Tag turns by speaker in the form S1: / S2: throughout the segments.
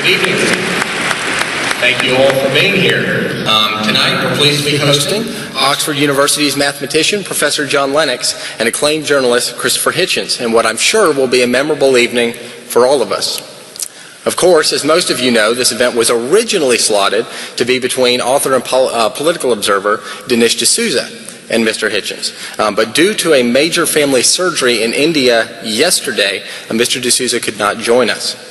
S1: evening. Thank you all for being here. Tonight we're pleased to be hosting Oxford University's mathematician, Professor John Lennox, and acclaimed journalist, Christopher Hitchens, in what I'm sure will be a memorable evening for all of us. Of course, as most of you know, this event was originally slotted to be between author and political observer Dinesh D'Souza and Mr. Hitchens. But due to a major family surgery in India yesterday, Mr. D'Souza could not join us.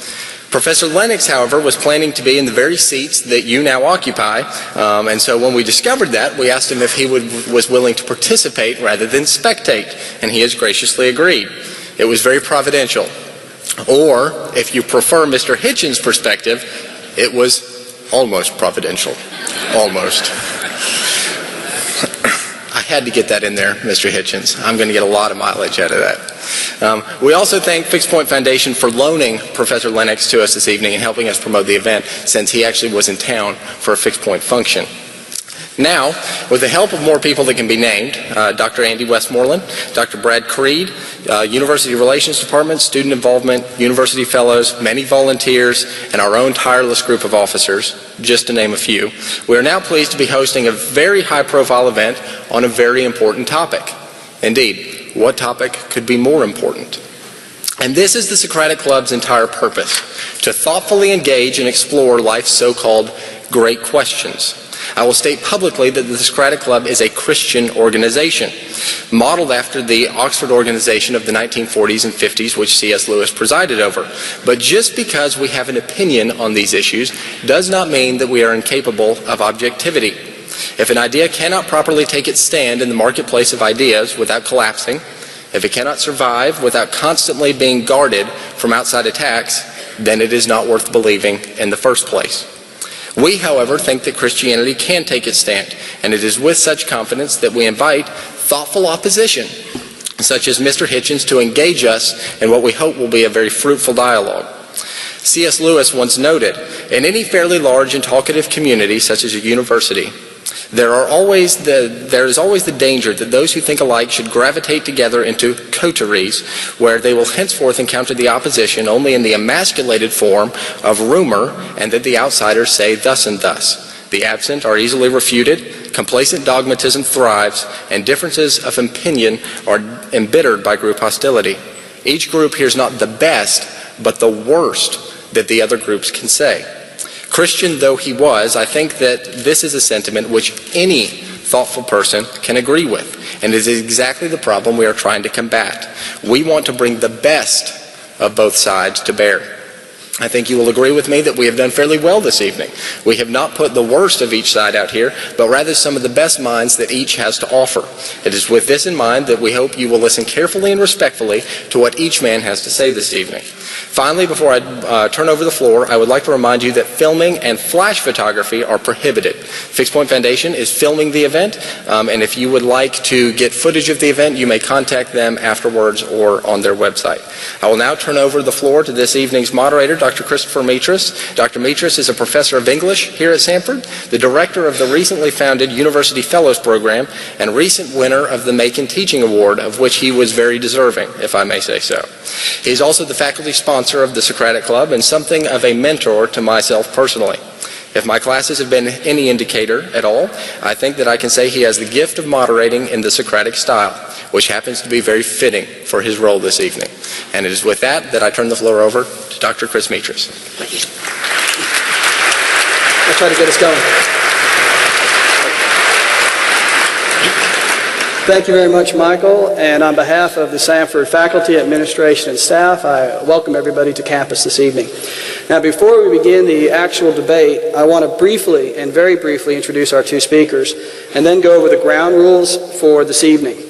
S1: Professor Lennox, however, was planning to be in the very seats that you now occupy, and so when we discovered that, we asked him if he was willing to participate rather than spectate, and he has graciously agreed. It was very providential. Or, if you prefer Mr. Hitchens' perspective, it was almost providential. Almost. I had to get that in there, Mr. Hitchens. I'm going to get a lot of mileage out of that. We also thank Fixed Point Foundation for loaning Professor Lennox to us this evening and helping us promote the event, since he actually was in town for a Fixed Point function. Now, with the help of more people that can be named, Dr. Andy Westmoreland, Dr. Brad Creed, University Relations Department, Student Involvement, University Fellows, many volunteers, and our own tireless group of officers, just to name a few, we are now pleased to be hosting a very high-profile event on a very important topic. Indeed, what topic could be more important? And this is the Socratic Club's entire purpose, to thoughtfully engage and explore life's so-called great questions. I will state publicly that the Socratic Club is a Christian organization, modeled after the Oxford organization of the 1940s and 50s, which C.S. Lewis presided over. But just because we have an opinion on these issues does not mean that we are incapable of objectivity. If an idea cannot properly take its stand in the marketplace of ideas without collapsing, if it cannot survive without constantly being guarded from outside attacks, then it is not worth believing in the first place. We, however, think that Christianity can take its stand, and it is with such confidence that we invite thoughtful opposition, such as Mr. Hitchens, to engage us in what we hope will be a very fruitful dialogue. C.S. Lewis once noted, in any fairly large and talkative community, such as a university, there is always the danger that those who think alike should gravitate together into coteries, where they will henceforth encounter the opposition only in the emasculated form of rumor, and that the outsiders say thus and thus. The absent are easily refuted, complacent dogmatism thrives, and differences of opinion are embittered by group hostility. Each group hears not the best, but the worst that the other groups can say. Christian though he was, I think that this is a sentiment which any thoughtful person can agree with, and it is exactly the problem we are trying to combat. We want to bring the best of both sides to bear. I think you will agree with me that we have done fairly well this evening. We have not put the worst of each side out here, but rather some of the best minds that each has to offer. It is with this in mind that we hope you will listen carefully and respectfully to what each man has to say this evening. Finally, before I turn over the floor, I would like to remind you that filming and flash photography are prohibited. Fixed Point Foundation is filming the event, and if you would like to get footage of the event, you may contact them afterwards or on their website. I will now turn over the floor to this evening's moderator, Dr. Christopher Metris. Dr. Metris is a professor of English here at Sanford, the director of the recently founded University Fellows Program, and recent winner of the Macon Teaching Award, of which he was very deserving, if I may say so. He is also the faculty sponsor of the Socratic Club and something of a mentor to myself personally. If my classes have been any indicator at all, I think that I can say he has the gift of moderating in the Socratic style, which happens to be very fitting for his role this evening. And it is with that that I turn the floor over to Dr. Chris Metris. Thank you.
S2: I'll try to get us going. Thank you very much, Michael. And on behalf of the Sanford faculty, administration, and staff, I welcome everybody to campus this evening. Now, before we begin the actual debate, I want to briefly, and very briefly, introduce our two speakers, and then go over the ground rules for this evening.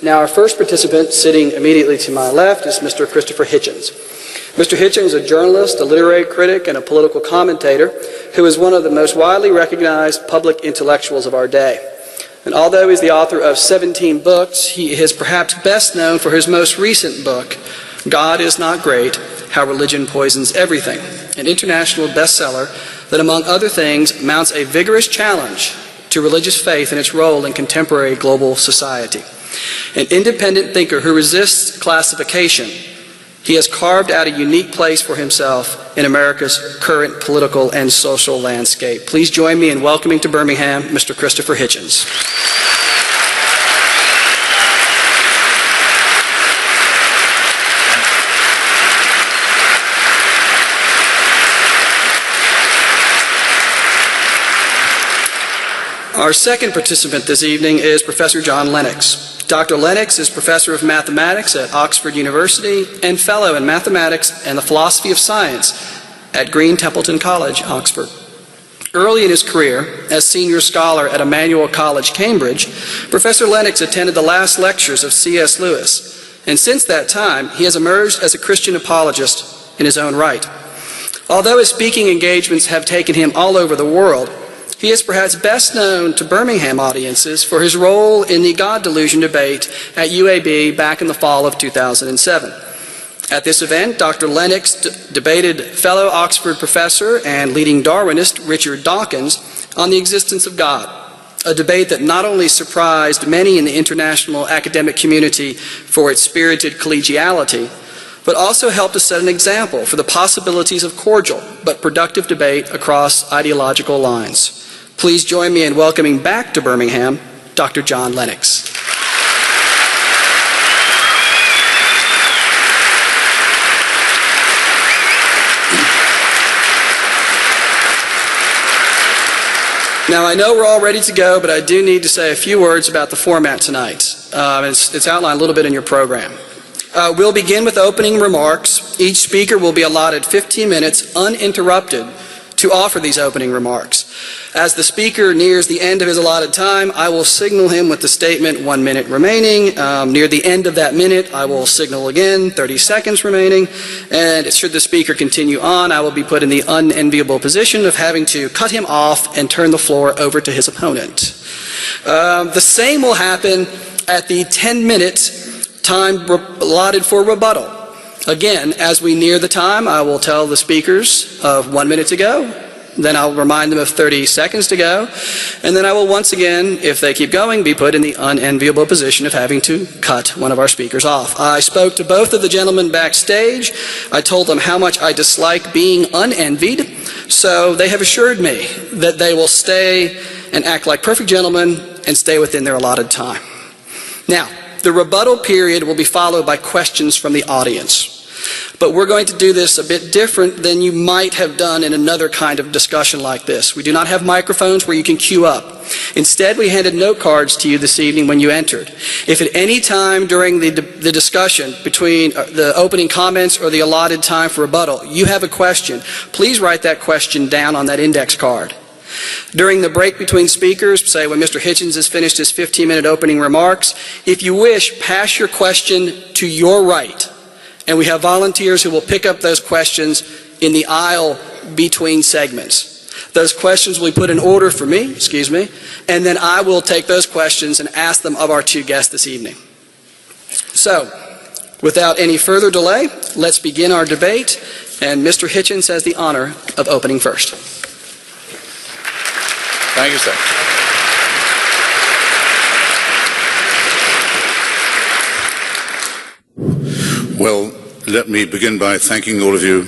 S2: Now, our first participant, sitting immediately to my left, is Mr. Christopher Hitchens. Mr. Hitchens is a journalist, a literary critic, and a political commentator who is one of the most widely recognized public intellectuals of our day. And although he's the author of 17 books, he is perhaps best known for his most recent book, God is Not Great, How Religion Poisons Everything, an international bestseller that, among other things, mounts a vigorous challenge to religious faith and its role in contemporary global society. An independent thinker who resists classification He has carved out a unique place for himself in America's current political and social landscape. Please join me in welcoming to Birmingham Mr. Christopher Hitchens. Our second participant this evening is Professor John Lennox. Dr. Lennox is Professor of Mathematics at Oxford University and Fellow in Mathematics and the Philosophy of Science at Green Templeton College, Oxford. Early in his career, as Senior Scholar at Emmanuel College, Cambridge, Professor Lennox attended the last lectures of C.S. Lewis, and since that time, he has emerged as a Christian apologist in his own right. Although his speaking engagements have taken him all over the world, he is perhaps best known to Birmingham audiences for his role in the God delusion debate at UAB back in the fall of 2007. At this event, Dr. Lennox debated fellow Oxford professor and leading Darwinist Richard Dawkins on the existence of God, a debate that not only surprised many in the international academic community for its spirited collegiality, but also helped to set an example for the possibilities of cordial but productive debate across ideological lines. Please join me in welcoming back to Birmingham, Dr. John Lennox. Now, I know we're all ready to go, but I do need to say a few words about the format tonight. It's outlined a little bit in your program. We'll begin with opening remarks. Each speaker will be allotted 15 minutes uninterrupted to offer these opening remarks. As the speaker nears the end of his allotted time, I will signal him with the statement 1 minute remaining. Near the end of that minute, I will signal again 30 seconds remaining. And should the speaker continue on, I will be put in the unenviable position of having to cut him off and turn the floor over to his opponent. The same will happen at the 10-minute time allotted for rebuttal. Again, as we near the time, I will tell the speakers of 1 minute to go, then I'll remind them of 30 seconds to go, and then I will once again, if they keep going, be put in the unenviable position of having to cut one of our speakers off. I spoke to both of the gentlemen backstage. I told them how much I dislike being unenvied, so they have assured me that they will stay and act like perfect gentlemen and stay within their allotted time. Now, the rebuttal period will be followed by questions from the audience. But we're going to do this a bit different than you might have done in another kind of discussion like this. We do not have microphones where you can queue up. Instead, we handed note cards to you this evening when you entered. If at any time during the discussion between the opening comments or the allotted time for rebuttal, you have a question, please write that question down on that index card. During the break between speakers, say when Mr. Hitchens has finished his 15-minute opening remarks, if you wish, pass your question to your right. And we have volunteers who will pick up those questions in the aisle between segments. Those questions will be put in order for me, and then I will take those questions and ask them of our two guests this evening. So, without any further delay, let's begin our debate, and Mr. Hitchens has the honor of opening first.
S1: Thank you, sir.
S3: Well, let me begin by thanking all of you,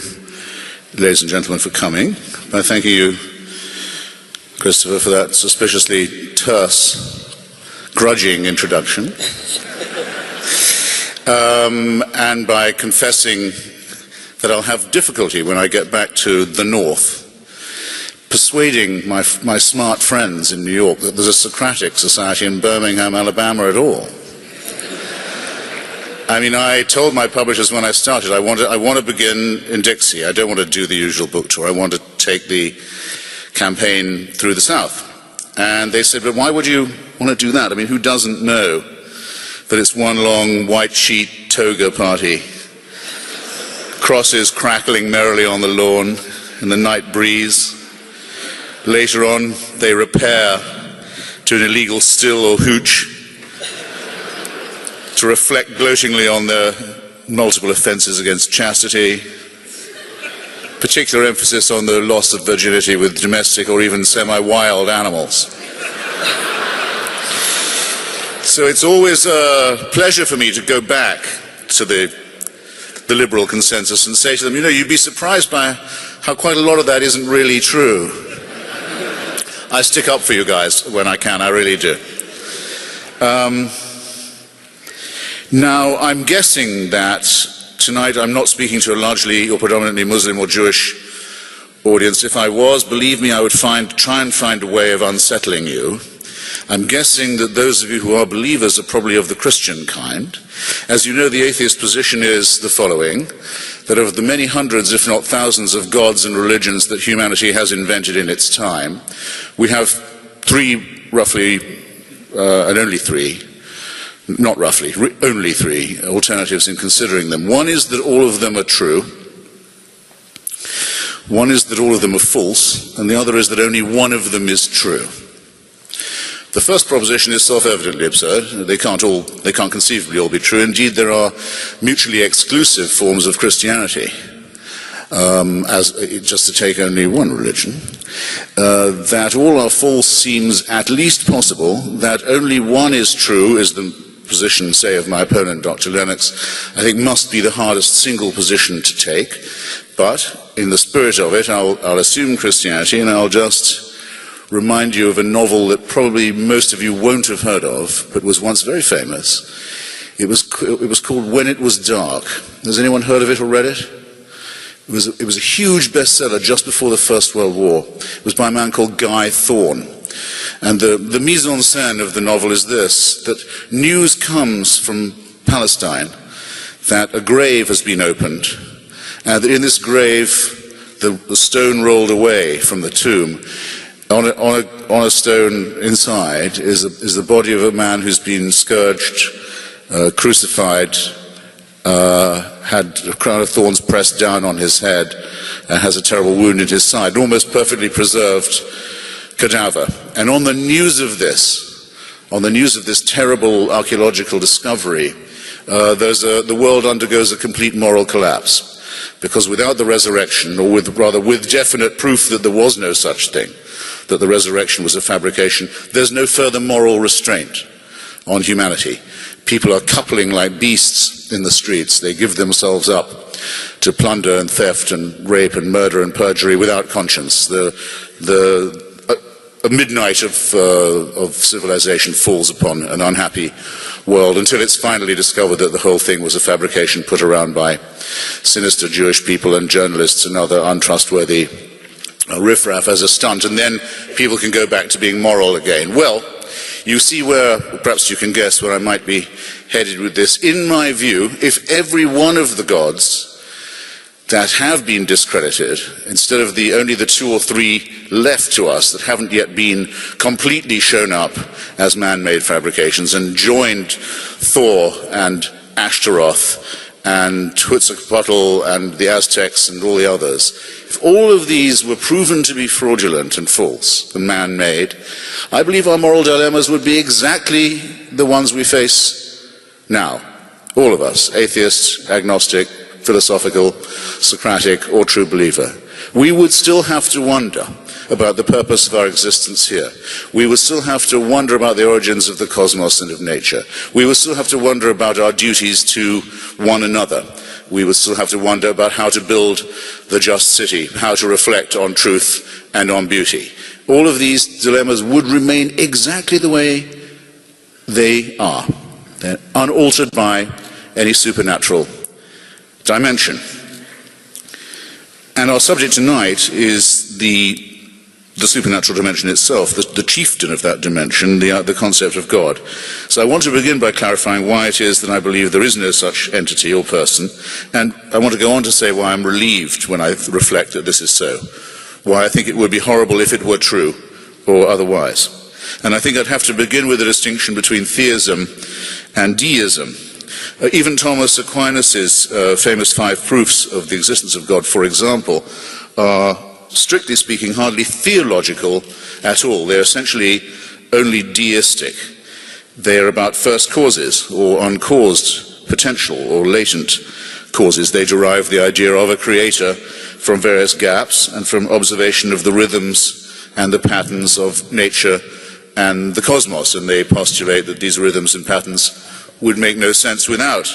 S3: ladies and gentlemen, for coming, by thanking you, Christopher, for that suspiciously terse, grudging introduction, and by confessing that I'll have difficulty when I get back to the North persuading my smart friends in New York that there's a Socratic society in Birmingham, Alabama at all. I mean, I told my publishers when I started, I want to begin in Dixie. I don't want to do the usual book tour. I want to take the campaign through the South. And they said, but why would you want to do that? I mean, who doesn't know that it's one long white sheet toga party? Crosses crackling merrily on the lawn in the night breeze. Later on, they repair to an illegal still or hooch to reflect gloatingly on their multiple offenses against chastity, particular emphasis on the loss of virginity with domestic or even semi-wild animals. So it's always a pleasure for me to go back to the the liberal consensus and say to them, you know, you'd be surprised by how quite a lot of that isn't really true. I stick up for you guys when I can, I really do. Now, I'm guessing that tonight I'm not speaking to a largely or predominantly Muslim or Jewish audience. If I was, believe me, I would try and find a way of unsettling you. I'm guessing that those of you who are believers are probably of the Christian kind. As you know, the atheist position is the following, that of the many hundreds, if not thousands, of gods and religions that humanity has invented in its time, we have three, roughly, and only three, not roughly, only three alternatives in considering them. One is that all of them are true. One is that all of them are false, and the other is that only one of them is true. The first proposition is self-evidently absurd. They can't conceivably all be true. Indeed, there are mutually exclusive forms of Christianity, just to take only one religion. That all are false seems at least possible. That only one is true is the position, say, of my opponent, Dr. Lennox, I think must be the hardest single position to take. But in the spirit of it, I'll assume Christianity, and I'll just remind you of a novel that probably most of you won't have heard of, but was once very famous. It was called When It Was Dark. Has anyone heard of it or read it? It was a huge bestseller just before the First World War. It was by a man called Guy Thorne. And the mise en scène of the novel is this, that news comes from Palestine that a grave has been opened, and that in this grave the stone rolled away from the tomb. On a stone inside is the body of a man who's been scourged, crucified, had a crown of thorns pressed down on his head, and has a terrible wound in his side, an almost perfectly preserved cadaver. And on the news of this terrible archaeological discovery, the world undergoes a complete moral collapse. Because without the resurrection, or with definite proof that there was no such thing, that the resurrection was a fabrication, there's no further moral restraint on humanity. People are coupling like beasts in the streets. They give themselves up to plunder and theft and rape and murder and perjury without conscience. A midnight of civilization falls upon an unhappy world until it's finally discovered that the whole thing was a fabrication put around by sinister Jewish people and journalists and other untrustworthy riffraff as a stunt, and then people can go back to being moral again. Well, you see where, perhaps you can guess where I might be headed with this. In my view, if every one of the gods that have been discredited, instead of only the two or three left to us that haven't yet been completely shown up as man-made fabrications, and joined Thor and Ashtaroth and Huitzilopochtli and the Aztecs and all the others, if all of these were proven to be fraudulent and false and man-made, I believe our moral dilemmas would be exactly the ones we face now. All of us, atheist, agnostic, philosophical, Socratic, or true believer. We would still have to wonder about the purpose of our existence here. We would still have to wonder about the origins of the cosmos and of nature. We would still have to wonder about our duties to one another. We would still have to wonder about how to build the just city, how to reflect on truth and on beauty. All of these dilemmas would remain exactly the way they are. They're unaltered by any supernatural dimension. And our subject tonight is the supernatural dimension itself, the chieftain of that dimension, the concept of God. So I want to begin by clarifying why it is that I believe there is no such entity or person, and I want to go on to say why I'm relieved when I reflect that this is so, why I think it would be horrible if it were true or otherwise. And I think I'd have to begin with a distinction between theism and deism. Even Thomas Aquinas' famous 5 proofs of the existence of God, for example, are, strictly speaking, hardly theological at all. They're essentially only deistic. They're about first causes, or uncaused potential, or latent causes. They derive the idea of a creator from various gaps and from observation of the rhythms and the patterns of nature and the cosmos, and they postulate that these rhythms and patterns would make no sense without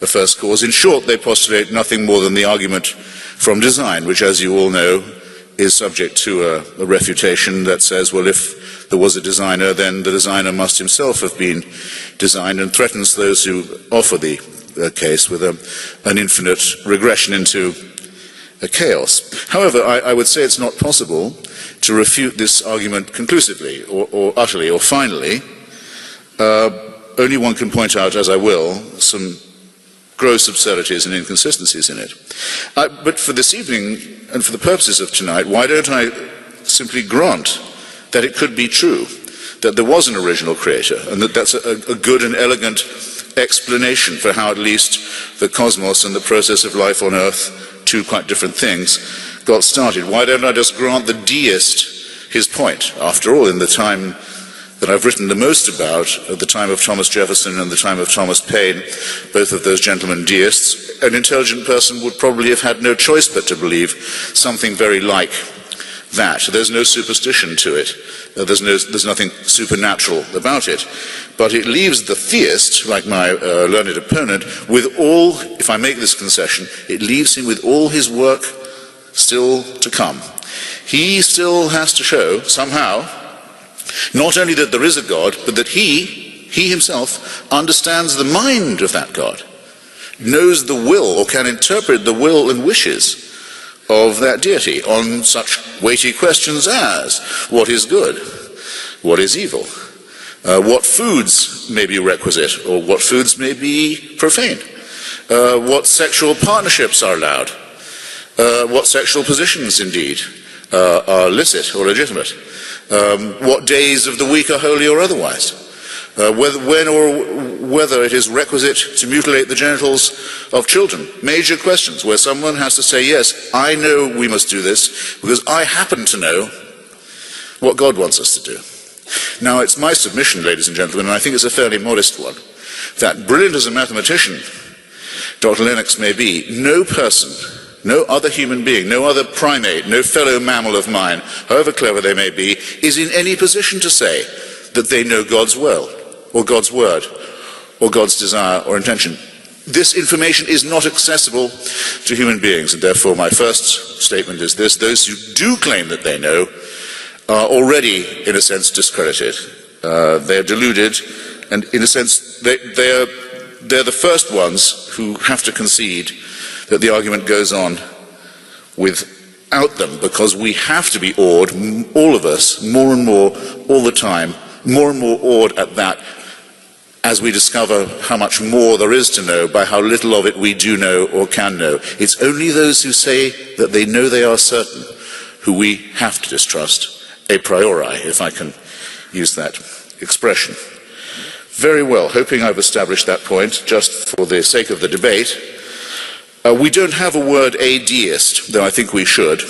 S3: a first cause. In short, they postulate nothing more than the argument from design, which, as you all know, is subject to a refutation that says, well, if there was a designer, then the designer must himself have been designed, and threatens those who offer the case with an infinite regression into a chaos. However, I would say it's not possible to refute this argument conclusively or utterly or finally. Only one can point out, as I will, some gross absurdities and inconsistencies in it. But for this evening, and for the purposes of tonight, why don't I simply grant that it could be true that there was an original creator, and that that's a good and elegant explanation for how at least the cosmos and the process of life on Earth, two quite different things, got started. Why don't I just grant the deist his point? After all, in the time that I've written the most about, at the time of Thomas Jefferson and the time of Thomas Paine, both of those gentlemen deists, an intelligent person would probably have had no choice but to believe something very like that. There's no superstition to it. There's nothing supernatural about it. But it leaves the theist, like my learned opponent, with all, if I make this concession, it leaves him with all his work still to come. He still has to show, somehow, not only that there is a God, but that he himself understands the mind of that God, knows the will, or can interpret the will and wishes of that deity on such weighty questions as what is good, what is evil, what foods may be requisite, or what foods may be profane, what sexual partnerships are allowed, what sexual positions indeed are licit or legitimate, what days of the week are holy or otherwise, whether it is requisite to mutilate the genitals of children. Major questions where someone has to say, yes, I know we must do this because I happen to know what God wants us to do. Now, it's my submission, ladies and gentlemen, and I think it's a fairly modest one, that brilliant as a mathematician Dr. Lenox may be, no person, no other human being, no other primate, no fellow mammal of mine, however clever they may be, is in any position to say that they know God's will, or God's word, or God's desire or intention. This information is not accessible to human beings, and therefore my first statement is this: those who do claim that they know are already, in a sense, discredited. They're deluded, and in a sense, they're the first ones who have to concede that the argument goes on without them, because we have to be awed, all of us, more and more, all the time, more and more awed at that, as we discover how much more there is to know by how little of it we do know or can know. It's only those who say that they know they are certain who we have to distrust, a priori, if I can use that expression. Very well, hoping I've established that point, just for the sake of the debate. We don't have a word adeist, though I think we should.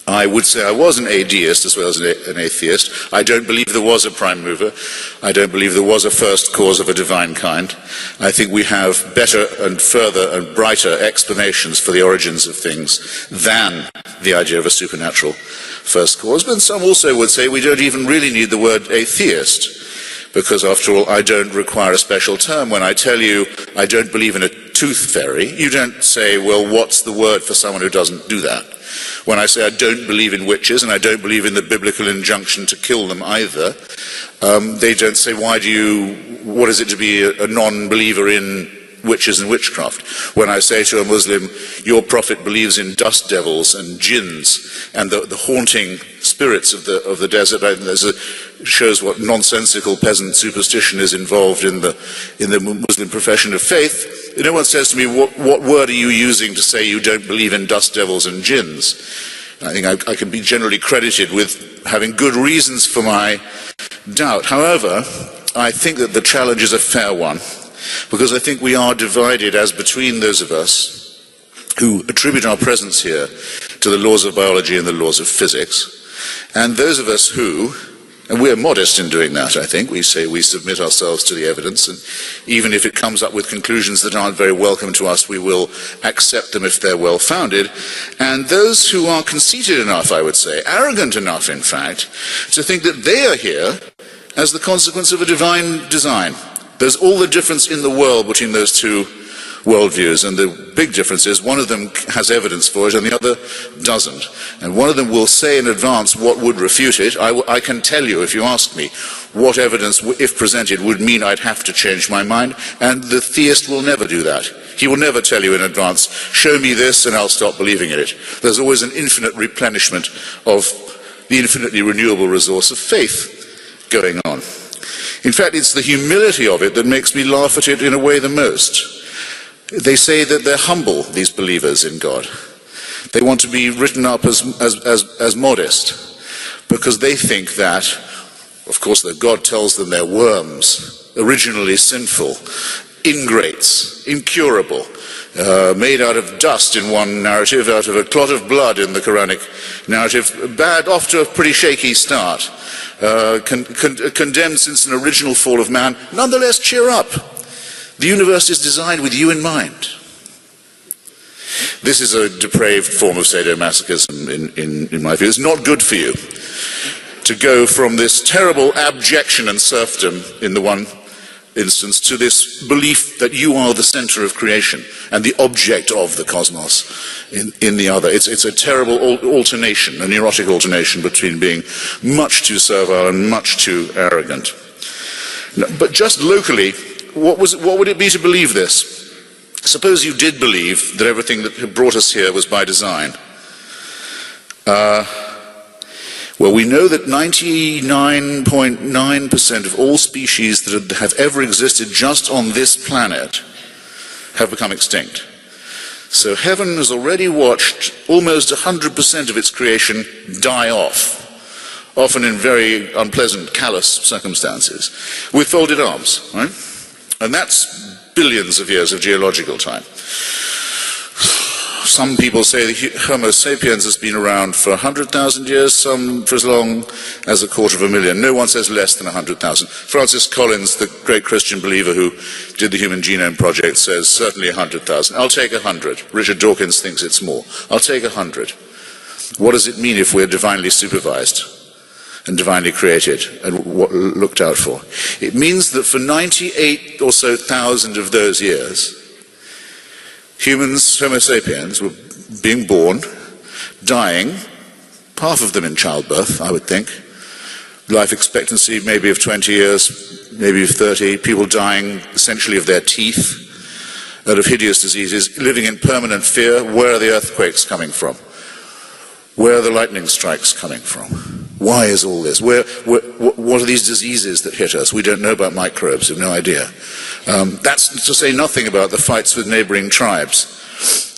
S3: I would say I was an adeist as well as an atheist. I don't believe there was a prime mover. I don't believe there was a first cause of a divine kind. I think we have better and further and brighter explanations for the origins of things than the idea of a supernatural first cause. But some also would say we don't even really need the word atheist, because after all, I don't require a special term. When I tell you I don't believe in a tooth fairy, you don't say, well, what's the word for someone who doesn't do that? When I say I don't believe in witches, and I don't believe in the biblical injunction to kill them either, they don't say, what is it to be a non-believer in witches and witchcraft? When I say to a Muslim, your prophet believes in dust devils and jinns and the haunting spirits of the desert, shows what nonsensical peasant superstition is involved in the Muslim profession of faith. No one says to me, what word are you using to say you don't believe in dust devils and jinns? I think I can be generally credited with having good reasons for my doubt. However, I think that the challenge is a fair one, because I think we are divided as between those of us who attribute our presence here to the laws of biology and the laws of physics, and those of us who, and we're modest in doing that, I think, we say we submit ourselves to the evidence, and even if it comes up with conclusions that aren't very welcome to us, we will accept them if they're well-founded, and those who are conceited enough, I would say, arrogant enough, in fact, to think that they are here as the consequence of a divine design. There's all the difference in the world between those two worldviews, and the big difference is one of them has evidence for it and the other doesn't. And one of them will say in advance what would refute it. I can tell you, if you ask me, what evidence, if presented, would mean I'd have to change my mind, and the theist will never do that. He will never tell you in advance, show me this and I'll stop believing in it. There's always an infinite replenishment of the infinitely renewable resource of faith going on. In fact, it's the humility of it that makes me laugh at it in a way the most. They say that they're humble, these believers in God. They want to be written up as modest, because they think that, of course, that God tells them they're worms, originally sinful, ingrates, incurable, made out of dust in one narrative, out of a clot of blood in the Quranic narrative, bad, off to a pretty shaky start, condemned since an original fall of man. Nonetheless, cheer up. The universe is designed with you in mind. This is a depraved form of sadomasochism in my view. It's not good for you to go from this terrible abjection and serfdom in the one instance to this belief that you are the center of creation and the object of the cosmos in the other. It's a terrible alternation, an erotic alternation between being much too servile and much too arrogant. But just locally, what would it be to believe this? Suppose you did believe that everything that had brought us here was by design. Well, we know that 99.9% of all species that have ever existed just on this planet have become extinct. So heaven has already watched almost 100% of its creation die off, often in very unpleasant, callous circumstances, with folded arms, right? And that's billions of years of geological time. Some people say that Homo sapiens has been around for 100,000 years, some for as long as 250,000. No one says less than 100,000. Francis Collins, the great Christian believer who did the Human Genome Project, says certainly 100,000. I'll take 100. Richard Dawkins thinks it's more. I'll take 100. What does it mean if we're divinely supervised and divinely created and looked out for? It means that for 98 or so thousand of those years, humans, Homo sapiens, were being born, dying, half of them in childbirth, I would think. Life expectancy maybe of 20 years, maybe of 30, people dying essentially of their teeth and of hideous diseases, living in permanent fear. Where are the earthquakes coming from? Where are the lightning strikes coming from? Why is all this? What are these diseases that hit us? We don't know about microbes, we have no idea. That's to say nothing about the fights with neighboring tribes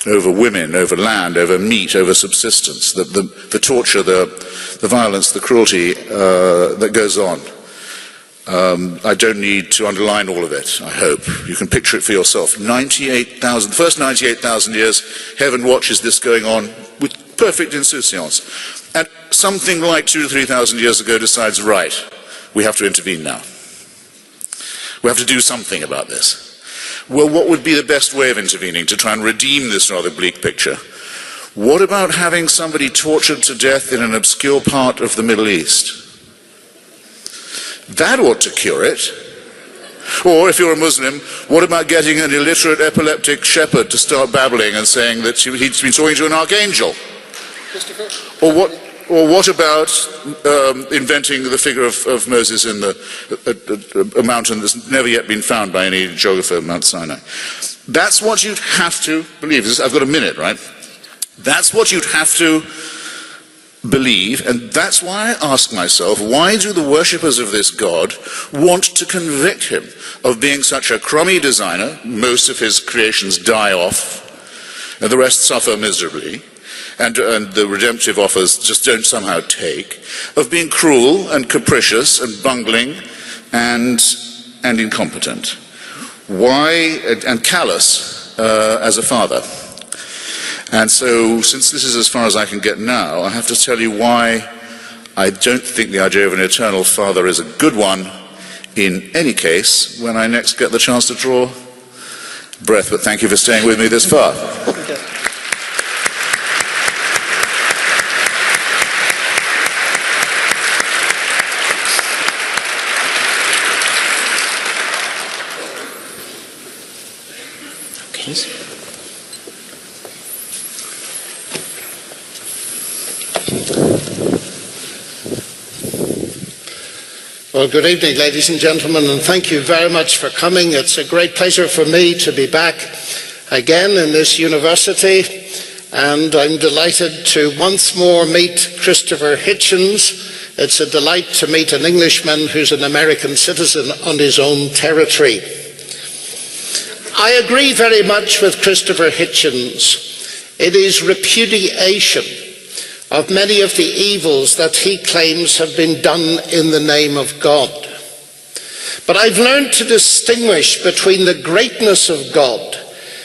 S3: over women, over land, over meat, over subsistence, the torture, the violence, the cruelty that goes on. I don't need to underline all of it, I hope. You can picture it for yourself. 98,000, the first 98,000 years, heaven watches this going on with perfect insouciance. And something like 2,000 to 3,000 years ago decides, right, we have to intervene now. We have to do something about this. Well, what would be the best way of intervening to try and redeem this rather bleak picture? What about having somebody tortured to death in an obscure part of the Middle East? That ought to cure it. Or if you're a Muslim, what about getting an illiterate epileptic shepherd to start babbling and saying that he's been talking to an archangel? Or what about inventing the figure of Moses in a mountain that's never yet been found by any geographer, Mount Sinai? That's what you'd have to believe. I've got a minute, right? That's what you'd have to believe, and that's why I ask myself, why do the worshippers of this God want to convict him of being such a crummy designer? Most of his creations die off, and the rest suffer miserably. And the redemptive offers just don't somehow take, of being cruel and capricious and bungling and incompetent. Why, and callous as a father. And so, since this is as far as I can get now, I have to tell you why I don't think the idea of an eternal father is a good one in any case when I next get the chance to draw breath. But thank you for staying with me this far.
S4: Well, good evening, ladies and gentlemen, and thank you very much for coming. It's a great pleasure for me to be back again in this university, and I'm delighted to once more meet Christopher Hitchens. It's a delight to meet an Englishman who's an American citizen on his own territory. I agree very much with Christopher Hitchens. It is repudiation of many of the evils that he claims have been done in the name of God. But I've learned to distinguish between the greatness of God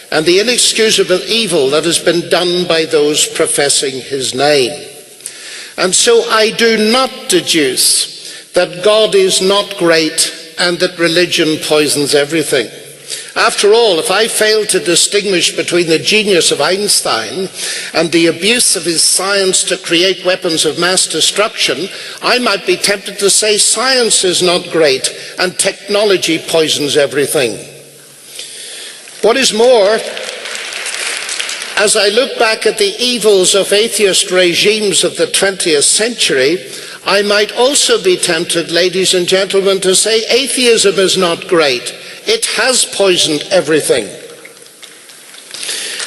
S4: and the inexcusable evil that has been done by those professing his name. And so I do not deduce that God is not great and that religion poisons everything. After all, if I fail to distinguish between the genius of Einstein and the abuse of his science to create weapons of mass destruction, I might be tempted to say science is not great and technology poisons everything. What is more, as I look back at the evils of atheist regimes of the 20th century, I might also be tempted, ladies and gentlemen, to say atheism is not great. It has poisoned everything.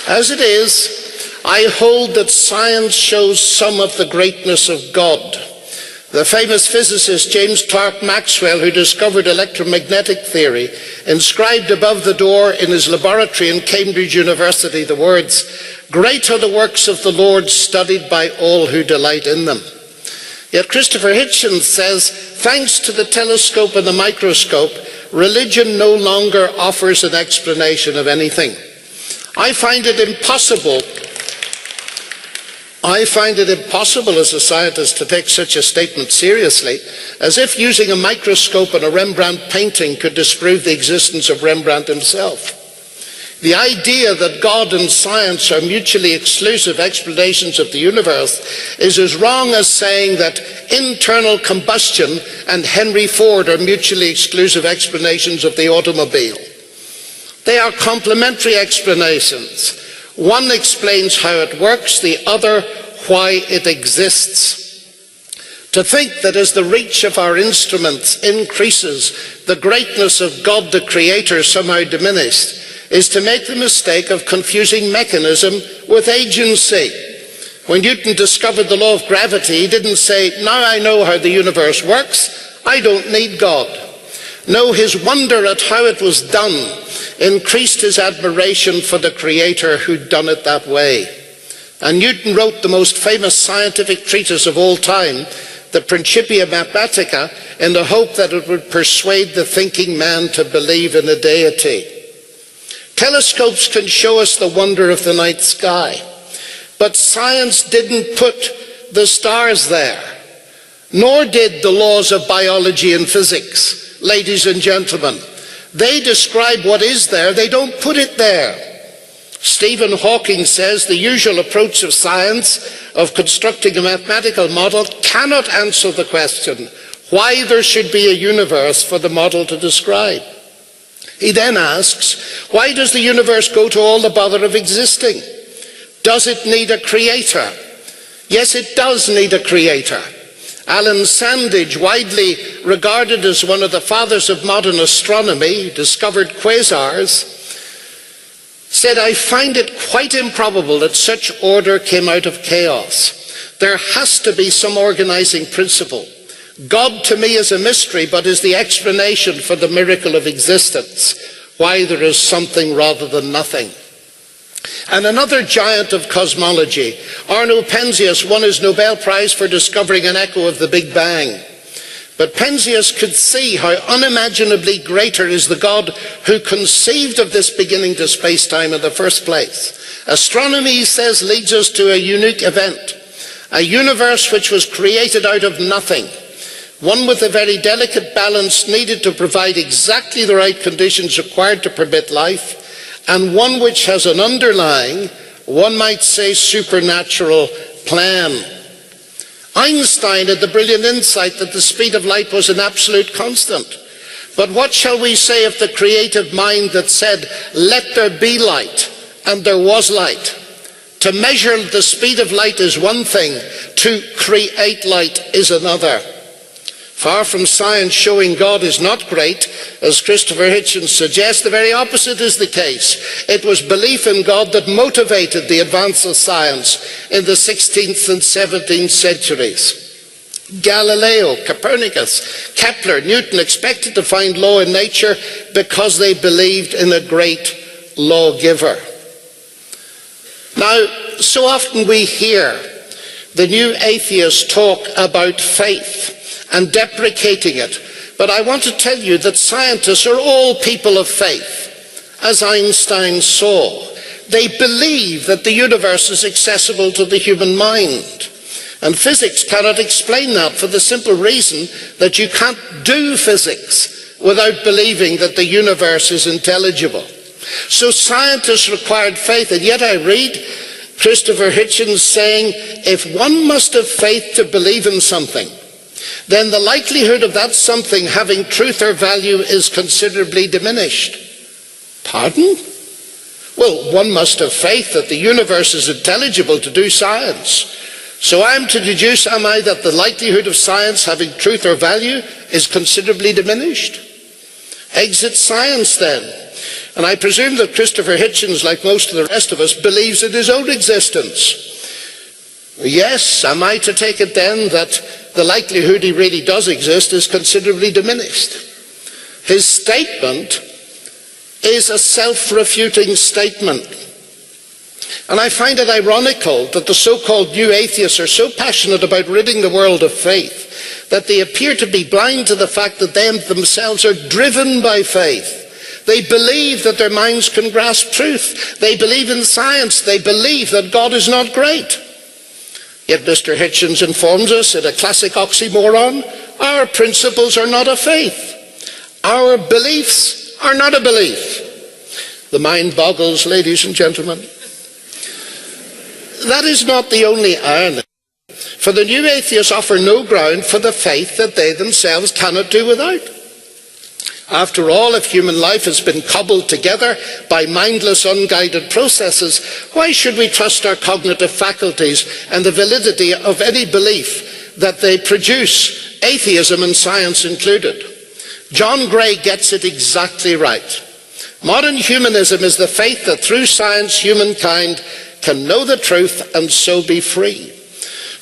S4: As it is, I hold that science shows some of the greatness of God. The famous physicist James Clerk Maxwell, who discovered electromagnetic theory, inscribed above the door in his laboratory in Cambridge University the words, "Great are the works of the Lord, studied by all who delight in them." Yet Christopher Hitchens says, thanks to the telescope and the microscope, religion no longer offers an explanation of anything. I find it impossible as a scientist to take such a statement seriously, as if using a microscope and a Rembrandt painting could disprove the existence of Rembrandt himself. The idea that God and science are mutually exclusive explanations of the universe is as wrong as saying that internal combustion and Henry Ford are mutually exclusive explanations of the automobile. They are complementary explanations. One explains how it works, the other why it exists. To think that as the reach of our instruments increases, the greatness of God the Creator somehow diminished is to make the mistake of confusing mechanism with agency. When Newton discovered the law of gravity, he didn't say, now I know how the universe works, I don't need God. No, his wonder at how it was done increased his admiration for the Creator who'd done it that way. And Newton wrote the most famous scientific treatise of all time, the Principia Mathematica, in the hope that it would persuade the thinking man to believe in a deity. Telescopes can show us the wonder of the night sky, but science didn't put the stars there, nor did the laws of biology and physics, ladies and gentlemen. They describe what is there, they don't put it there. Stephen Hawking says the usual approach of science of constructing a mathematical model cannot answer the question why there should be a universe for the model to describe. He then asks, why does the universe go to all the bother of existing? Does it need a creator? Yes, it does need a creator. Alan Sandage, widely regarded as one of the fathers of modern astronomy, discovered quasars, said, I find it quite improbable that such order came out of chaos. There has to be some organizing principle. God to me is a mystery, but is the explanation for the miracle of existence, why there is something rather than nothing. And another giant of cosmology, Arno Penzias, won his Nobel Prize for discovering an echo of the Big Bang. But Penzias could see how unimaginably greater is the God who conceived of this beginning to space-time in the first place. Astronomy, he says, leads us to a unique event, a universe which was created out of nothing, one with a very delicate balance needed to provide exactly the right conditions required to permit life, and one which has an underlying, one might say, supernatural plan. Einstein had the brilliant insight that the speed of light was an absolute constant. But what shall we say of the creative mind that said, let there be light, and there was light? To measure the speed of light is one thing, to create light is another. Far from science showing God is not great, as Christopher Hitchens suggests, the very opposite is the case. It was belief in God that motivated the advance of science in the 16th and 17th centuries. Galileo, Copernicus, Kepler, Newton expected to find law in nature because they believed in a great lawgiver. Now, so often we hear the new atheists talk about faith and deprecating it. But I want to tell you that scientists are all people of faith, as Einstein saw. They believe that the universe is accessible to the human mind. And physics cannot explain that for the simple reason that you can't do physics without believing that the universe is intelligible. So scientists required faith, and yet I read Christopher Hitchens saying, if one must have faith to believe in something, then the likelihood of that something having truth or value is considerably diminished. Pardon? Well, one must have faith that the universe is intelligible to do science. So I'm to deduce, am I, that the likelihood of science having truth or value is considerably diminished? Exit science then. And I presume that Christopher Hitchens, like most of the rest of us, believes in his own existence. Yes, am I to take it then that the likelihood he really does exist is considerably diminished? His statement is a self-refuting statement. And I find it ironical that the so-called new atheists are so passionate about ridding the world of faith that they appear to be blind to the fact that they themselves are driven by faith. They believe that their minds can grasp truth. They believe in science. They believe that God is not great. Yet Mr. Hitchens informs us in a classic oxymoron, our principles are not a faith. Our beliefs are not a belief. The mind boggles, ladies and gentlemen. That is not the only irony, for the new atheists offer no ground for the faith that they themselves cannot do without. After all, if human life has been cobbled together by mindless, unguided processes, why should we trust our cognitive faculties and the validity of any belief that they produce, atheism and science included? John Gray gets it exactly right. Modern humanism is the faith that through science humankind can know the truth and so be free.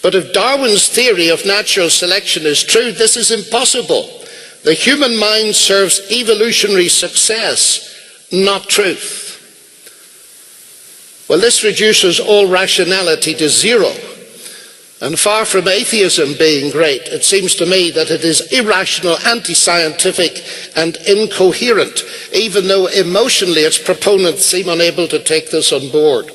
S4: But if Darwin's theory of natural selection is true, this is impossible. The human mind serves evolutionary success, not truth. Well, this reduces all rationality to zero. And far from atheism being great, it seems to me that it is irrational, anti-scientific, and incoherent, even though emotionally its proponents seem unable to take this on board.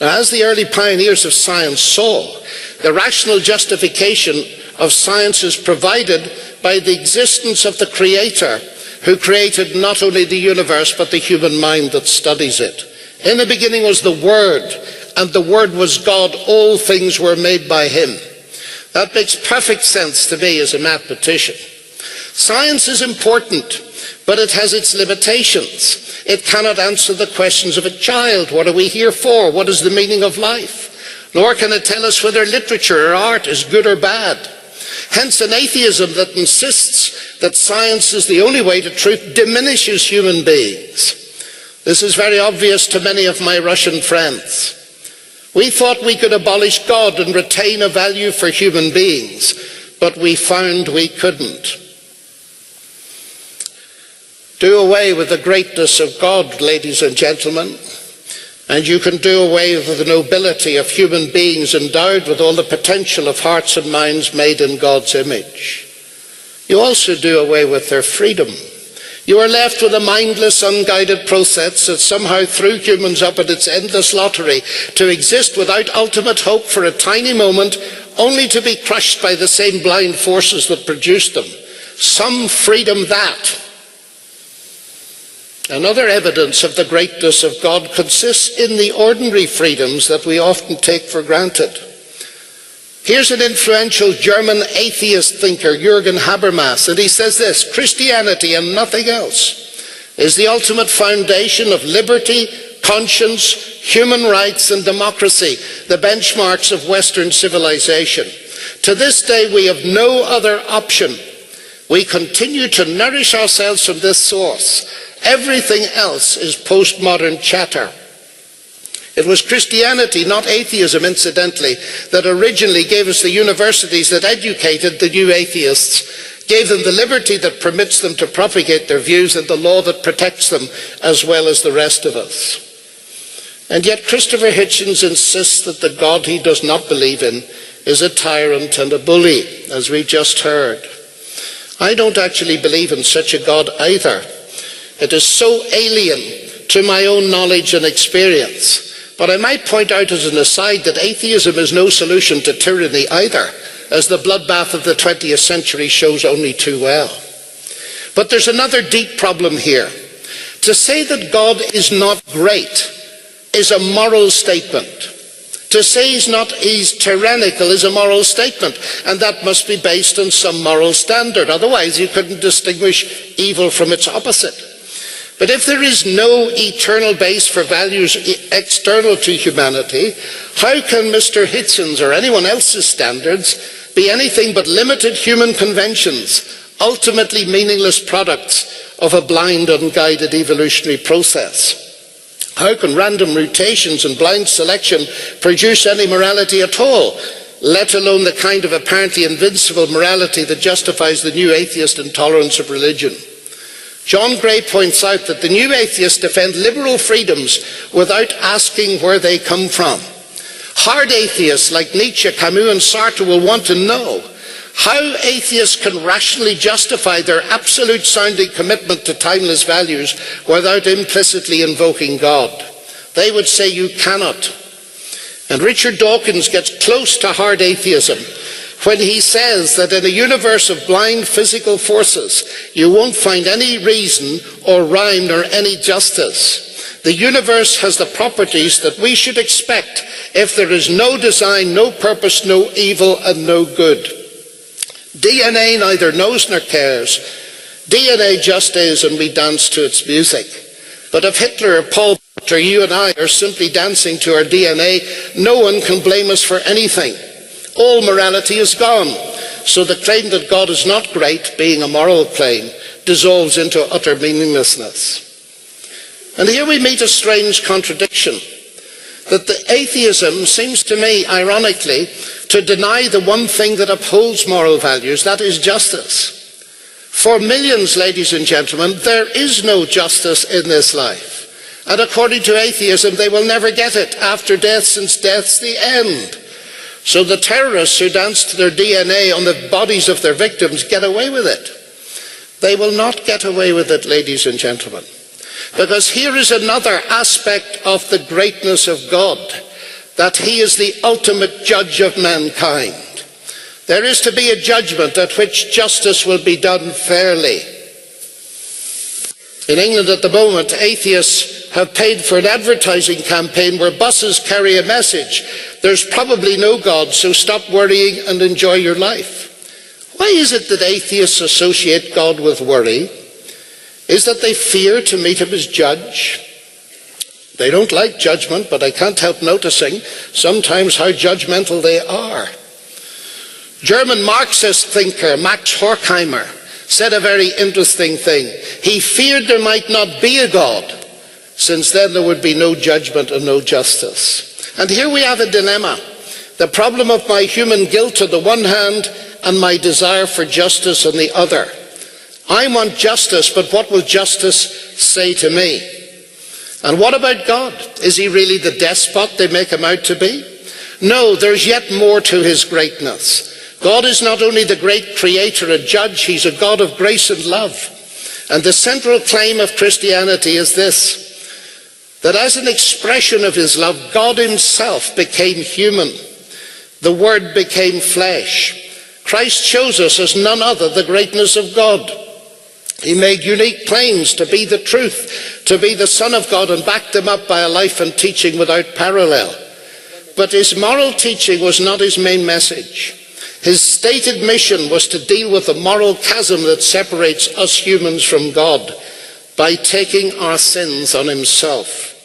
S4: Now, as the early pioneers of science saw, the rational justification of science is provided by the existence of the Creator, who created not only the universe but the human mind that studies it. In the beginning was the Word, and the Word was God. All things were made by Him. That makes perfect sense to me as a mathematician. Science is important, but it has its limitations. It cannot answer the questions of a child. What are we here for? What is the meaning of life? Nor can it tell us whether literature or art is good or bad. Hence, an atheism that insists that science is the only way to truth diminishes human beings. This is very obvious to many of my Russian friends. We thought we could abolish God and retain a value for human beings, but we found we couldn't. Do away with the greatness of God, ladies and gentlemen, and you can do away with the nobility of human beings endowed with all the potential of hearts and minds made in God's image. You also do away with their freedom. You are left with a mindless, unguided process that somehow threw humans up at its endless lottery to exist without ultimate hope for a tiny moment, only to be crushed by the same blind forces that produced them. Some freedom that. Another evidence of the greatness of God consists in the ordinary freedoms that we often take for granted. Here's an influential German atheist thinker, Jürgen Habermas, and he says this: Christianity and nothing else is the ultimate foundation of liberty, conscience, human rights, and democracy, the benchmarks of Western civilization. To this day, we have no other option. We continue to nourish ourselves from this source. Everything else is postmodern chatter. It was Christianity, not atheism, incidentally, that originally gave us the universities that educated the new atheists, gave them the liberty that permits them to propagate their views and the law that protects them as well as the rest of us. And yet Christopher Hitchens insists that the God he does not believe in is a tyrant and a bully, as we just heard. I don't actually believe in such a God either. It is so alien to my own knowledge and experience. But I might point out as an aside that atheism is no solution to tyranny either, as the bloodbath of the 20th century shows only too well. But there's another deep problem here. To say that God is not great is a moral statement. To say he's tyrannical is a moral statement, and that must be based on some moral standard. Otherwise, you couldn't distinguish evil from its opposite. But if there is no eternal base for values external to humanity, how can Mr. Hitson's or anyone else's standards be anything but limited human conventions, ultimately meaningless products of a blind, unguided evolutionary process? How can random mutations and blind selection produce any morality at all, let alone the kind of apparently invincible morality that justifies the new atheist intolerance of religion? John Gray points out that the new atheists defend liberal freedoms without asking where they come from. Hard atheists like Nietzsche, Camus and Sartre will want to know how atheists can rationally justify their absolute sounding commitment to timeless values without implicitly invoking God. They would say you cannot. And Richard Dawkins gets close to hard atheism when he says that in a universe of blind physical forces, you won't find any reason or rhyme nor any justice. The universe has the properties that we should expect if there is no design, no purpose, no evil, and no good. DNA neither knows nor cares. DNA just is, and we dance to its music. But if Hitler or Paul or you and I are simply dancing to our DNA, no one can blame us for anything. All morality is gone. So the claim that God is not great, being a moral claim, dissolves into utter meaninglessness. And here we meet a strange contradiction. That the atheism seems to me, ironically, to deny the one thing that upholds moral values, that is justice. For millions, ladies and gentlemen, there is no justice in this life. And according to atheism, they will never get it after death, since death's the end. So the terrorists who dance to their DNA on the bodies of their victims get away with it. They will not get away with it, ladies and gentlemen. Because here is another aspect of the greatness of God, that he is the ultimate judge of mankind. There is to be a judgment at which justice will be done fairly. In England at the moment, atheists have paid for an advertising campaign where buses carry a message: there's probably no God, so stop worrying and enjoy your life. Why is it that atheists associate God with worry? Is that they fear to meet him as judge? They don't like judgment, but I can't help noticing sometimes how judgmental they are. German Marxist thinker Max Horkheimer said a very interesting thing. He feared there might not be a God, since then there would be no judgment and no justice. And here we have a dilemma. The problem of my human guilt on the one hand and my desire for justice on the other. I want justice, but what will justice say to me? And what about God? Is he really the despot they make him out to be? No, there's yet more to his greatness. God is not only the great creator and judge, he's a God of grace and love. And the central claim of Christianity is this, that as an expression of his love, God himself became human. The Word became flesh. Christ shows us as none other the greatness of God. He made unique claims to be the truth, to be the Son of God, and backed them up by a life and teaching without parallel. But his moral teaching was not his main message. His stated mission was to deal with the moral chasm that separates us humans from God by taking our sins on himself.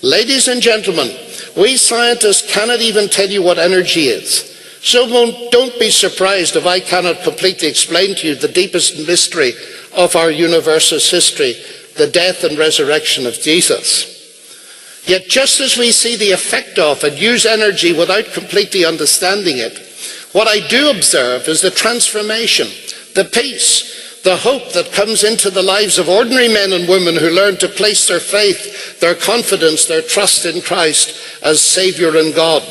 S4: Ladies and gentlemen, we scientists cannot even tell you what energy is. So don't be surprised if I cannot completely explain to you the deepest mystery of our universe's history, the death and resurrection of Jesus. Yet just as we see the effect of and use energy without completely understanding it, what I do observe is the transformation, the peace, the hope that comes into the lives of ordinary men and women who learn to place their faith, their confidence, their trust in Christ as Saviour and God.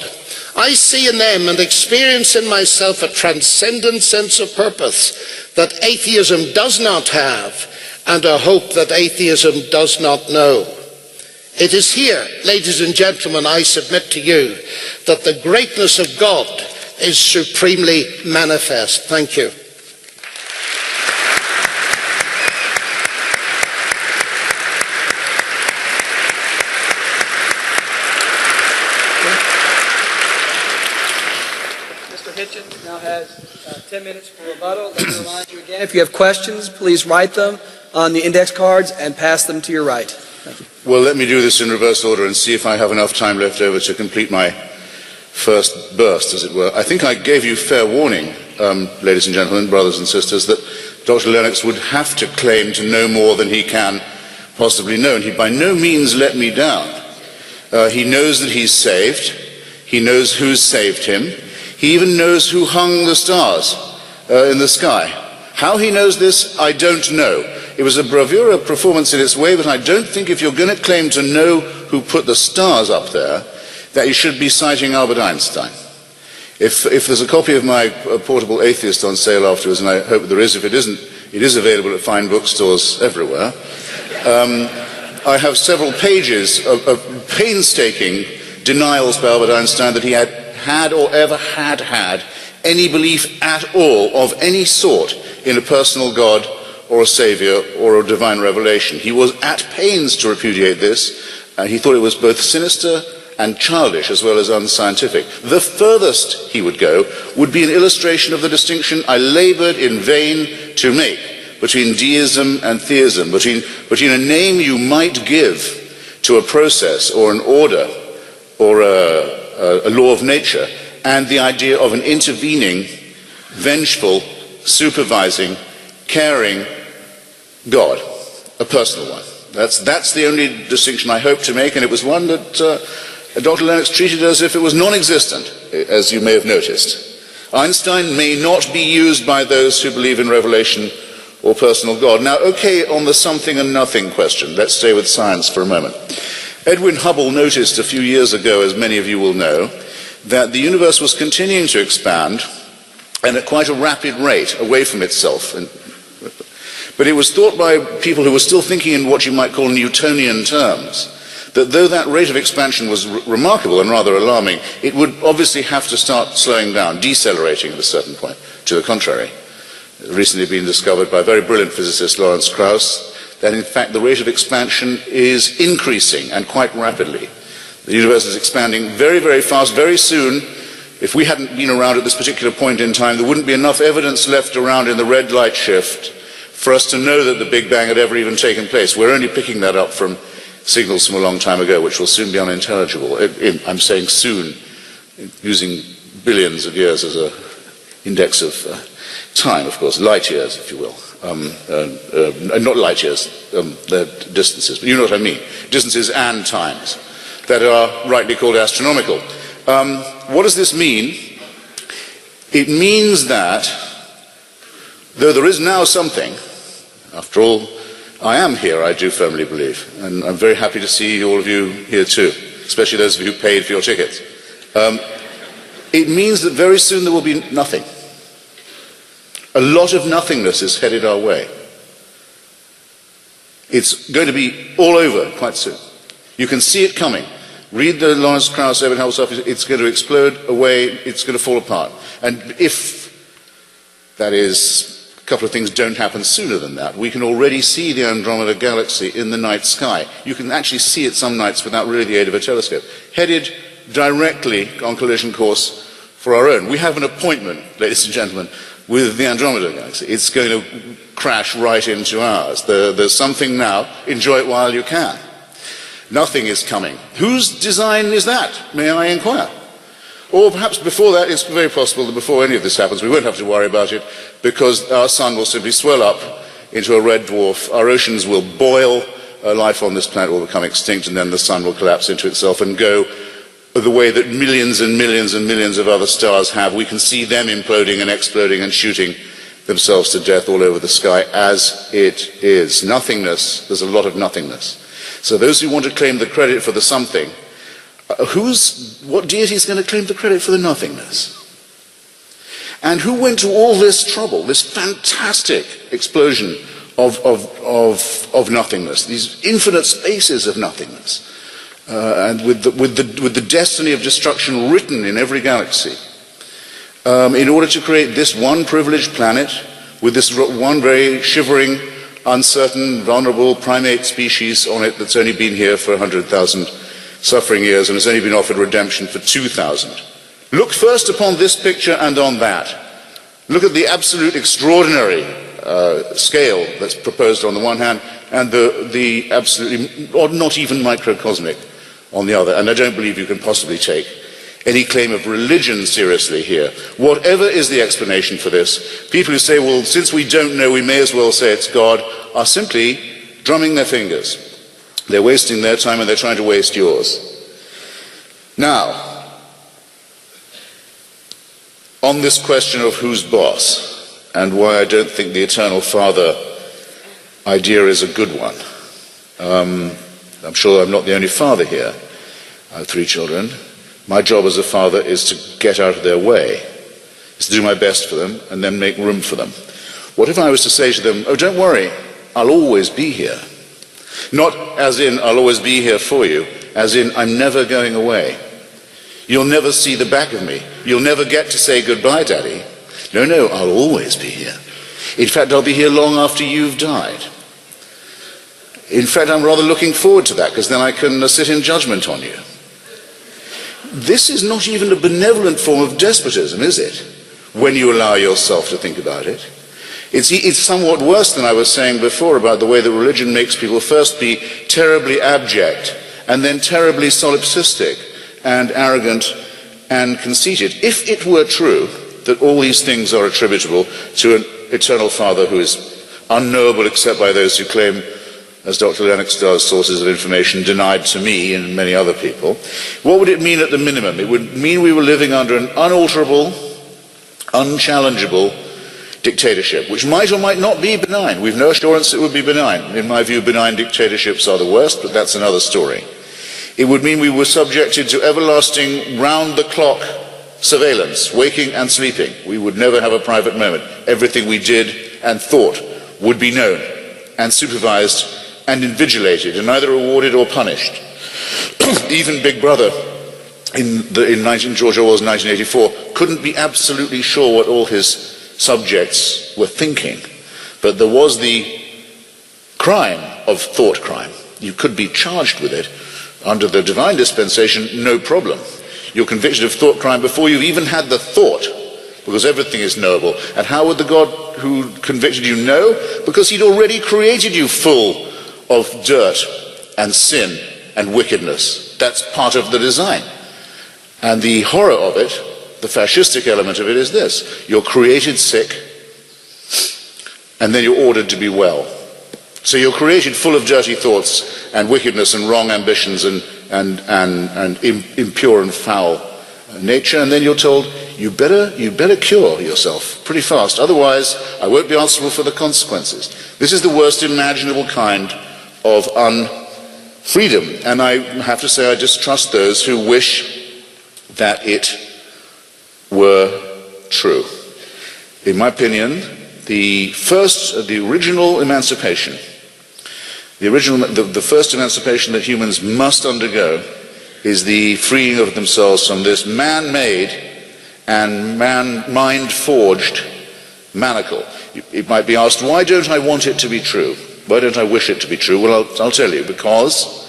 S4: I see in them and experience in myself a transcendent sense of purpose that atheism does not have, and a hope that atheism does not know. It is here, ladies and gentlemen, I submit to you that the greatness of God is supremely manifest. Thank you.
S2: Mr. Hitchens now has 10 minutes for rebuttal. Let me remind you again, if you have questions, please write them on the index cards and pass them to your right.
S3: Well, let me do this in reverse order and see if I have enough time left over to complete my first burst, as it were. I think I gave you fair warning, ladies and gentlemen, brothers and sisters, that Dr. Lennox would have to claim to know more than he can possibly know, and he by no means let me down. He knows that he's saved. He knows who's saved him. He even knows who hung the stars in the sky. How he knows this, I don't know. It was a bravura performance in its way, but I don't think if you're going to claim to know who put the stars up there, that you should be citing Albert Einstein. If there's a copy of my Portable Atheist on sale afterwards, and I hope there is, if it isn't, it is available at fine bookstores everywhere. I have several pages of painstaking denials by Albert Einstein that he had or ever had any belief at all of any sort in a personal God or a Saviour or a divine revelation. He was at pains to repudiate this. He thought it was both sinister and childish as well as unscientific. The furthest he would go would be an illustration of the distinction I laboured in vain to make between deism and theism, between a name you might give to a process or an order or a law of nature and the idea of an intervening, vengeful, supervising, caring God, a personal one. That's the only distinction I hope to make, and it was one that Dr. Lennox treated as if it was non-existent, as you may have noticed. Einstein may not be used by those who believe in revelation or personal God. Now, okay, on the something and nothing question, let's stay with science for a moment. Edwin Hubble noticed a few years ago, as many of you will know, that the universe was continuing to expand and at quite a rapid rate away from itself. But it was thought by people who were still thinking in what you might call Newtonian terms, that though that rate of expansion was remarkable and rather alarming, it would obviously have to start slowing down, decelerating at a certain point. To the contrary, it recently been discovered by a very brilliant physicist, Lawrence Krauss, that in fact the rate of expansion is increasing and quite rapidly. The universe is expanding very, very fast. Very soon, if we hadn't been around at this particular point in time, there wouldn't be enough evidence left around in the red light shift for us to know that the Big Bang had ever even taken place. We're only picking that up from signals from a long time ago, which will soon be unintelligible. I'm saying soon, using billions of years as an index of time, of course, light years, if you will. Not light years, they're distances, but you know what I mean. Distances and times that are rightly called astronomical. What does this mean? It means that, though there is now something, after all, I am here, I do firmly believe, and I'm very happy to see all of you here too, especially those of you who paid for your tickets. It means that very soon there will be nothing. A lot of nothingness is headed our way. It's going to be all over quite soon. You can see it coming. Read the Lawrence Krauss, Edwin Hubble stuff. It's going to explode away. It's going to fall apart. And if, that is, a couple of things don't happen sooner than that, we can already see the Andromeda galaxy in the night sky. You can actually see it some nights without really the aid of a telescope, headed directly on collision course for our own. We have an appointment, ladies and gentlemen, with the Andromeda galaxy. It's going to crash right into ours. There's something now. Enjoy it while you can. Nothing is coming. Whose design is that, may I inquire? Or perhaps before that, it's very possible that before any of this happens, we won't have to worry about it, because our sun will simply swell up into a red dwarf, our oceans will boil, life on this planet will become extinct, and then the sun will collapse into itself and go the way that millions and millions and millions of other stars have. We can see them imploding and exploding and shooting themselves to death all over the sky as it is. Nothingness, there's a lot of nothingness. So those who want to claim the credit for the something, what deity is going to claim the credit for the nothingness? And who went to all this trouble, this fantastic explosion of nothingness, these infinite spaces of nothingness, and with the destiny of destruction written in every galaxy, in order to create this one privileged planet with this one very shivering, uncertain, vulnerable primate species on it that's only been here for 100,000 suffering years and has only been offered redemption for 2,000. Look first upon this picture and on that. Look at the absolute extraordinary scale that's proposed on the one hand, and the absolutely, or not even microcosmic, on the other. And I don't believe you can possibly take any claim of religion seriously here. Whatever is the explanation for this, people who say, well, since we don't know, we may as well say it's God, are simply drumming their fingers. They're wasting their time and they're trying to waste yours. Now, on this question of who's boss, and why I don't think the Eternal Father idea is a good one. I'm sure I'm not the only father here. I have 3 children. My job as a father is to get out of their way, is to do my best for them, and then make room for them. What if I was to say to them, oh, don't worry, I'll always be here. Not as in, I'll always be here for you, as in, I'm never going away. You'll never see the back of me. You'll never get to say goodbye, Daddy. No, I'll always be here. In fact, I'll be here long after you've died. In fact, I'm rather looking forward to that, because then I can sit in judgment on you. This is not even a benevolent form of despotism, is it? When you allow yourself to think about it. It's somewhat worse than I was saying before about the way that religion makes people first be terribly abject, and then terribly solipsistic, and arrogant, and conceited. If it were true that all these things are attributable to an eternal Father who is unknowable except by those who claim, as Dr. Lenox does, sources of information denied to me and many other people, what would it mean at the minimum? It would mean we were living under an unalterable, unchallengeable dictatorship, which might or might not be benign. We've no assurance it would be benign. In my view, benign dictatorships are the worst, but that's another story. It would mean we were subjected to everlasting, round-the-clock surveillance, waking and sleeping. We would never have a private moment. Everything we did and thought would be known and supervised and invigilated and either rewarded or punished. Even Big Brother in George Orwell's 1984 couldn't be absolutely sure what all his subjects were thinking. But there was the crime of thought crime. You could be charged with it. Under the divine dispensation, no problem. You're convicted of thought crime before you've even had the thought, because everything is knowable. And how would the God who convicted you know? Because he'd already created you full of dirt and sin and wickedness. That's part of the design. And the horror of it, the fascistic element of it, is this. You're created sick, and then you're ordered to be well. So you're created full of dirty thoughts and wickedness and wrong ambitions and impure and foul nature, and then you're told, you better cure yourself pretty fast, otherwise I won't be answerable for the consequences. This is the worst imaginable kind of unfreedom, and I have to say I distrust those who wish that it were true. In my opinion, the original emancipation, the first emancipation that humans must undergo is the freeing of themselves from this man-made and mind-forged manacle. It might be asked, why don't I want it to be true? Why don't I wish it to be true? Well, I'll tell you, because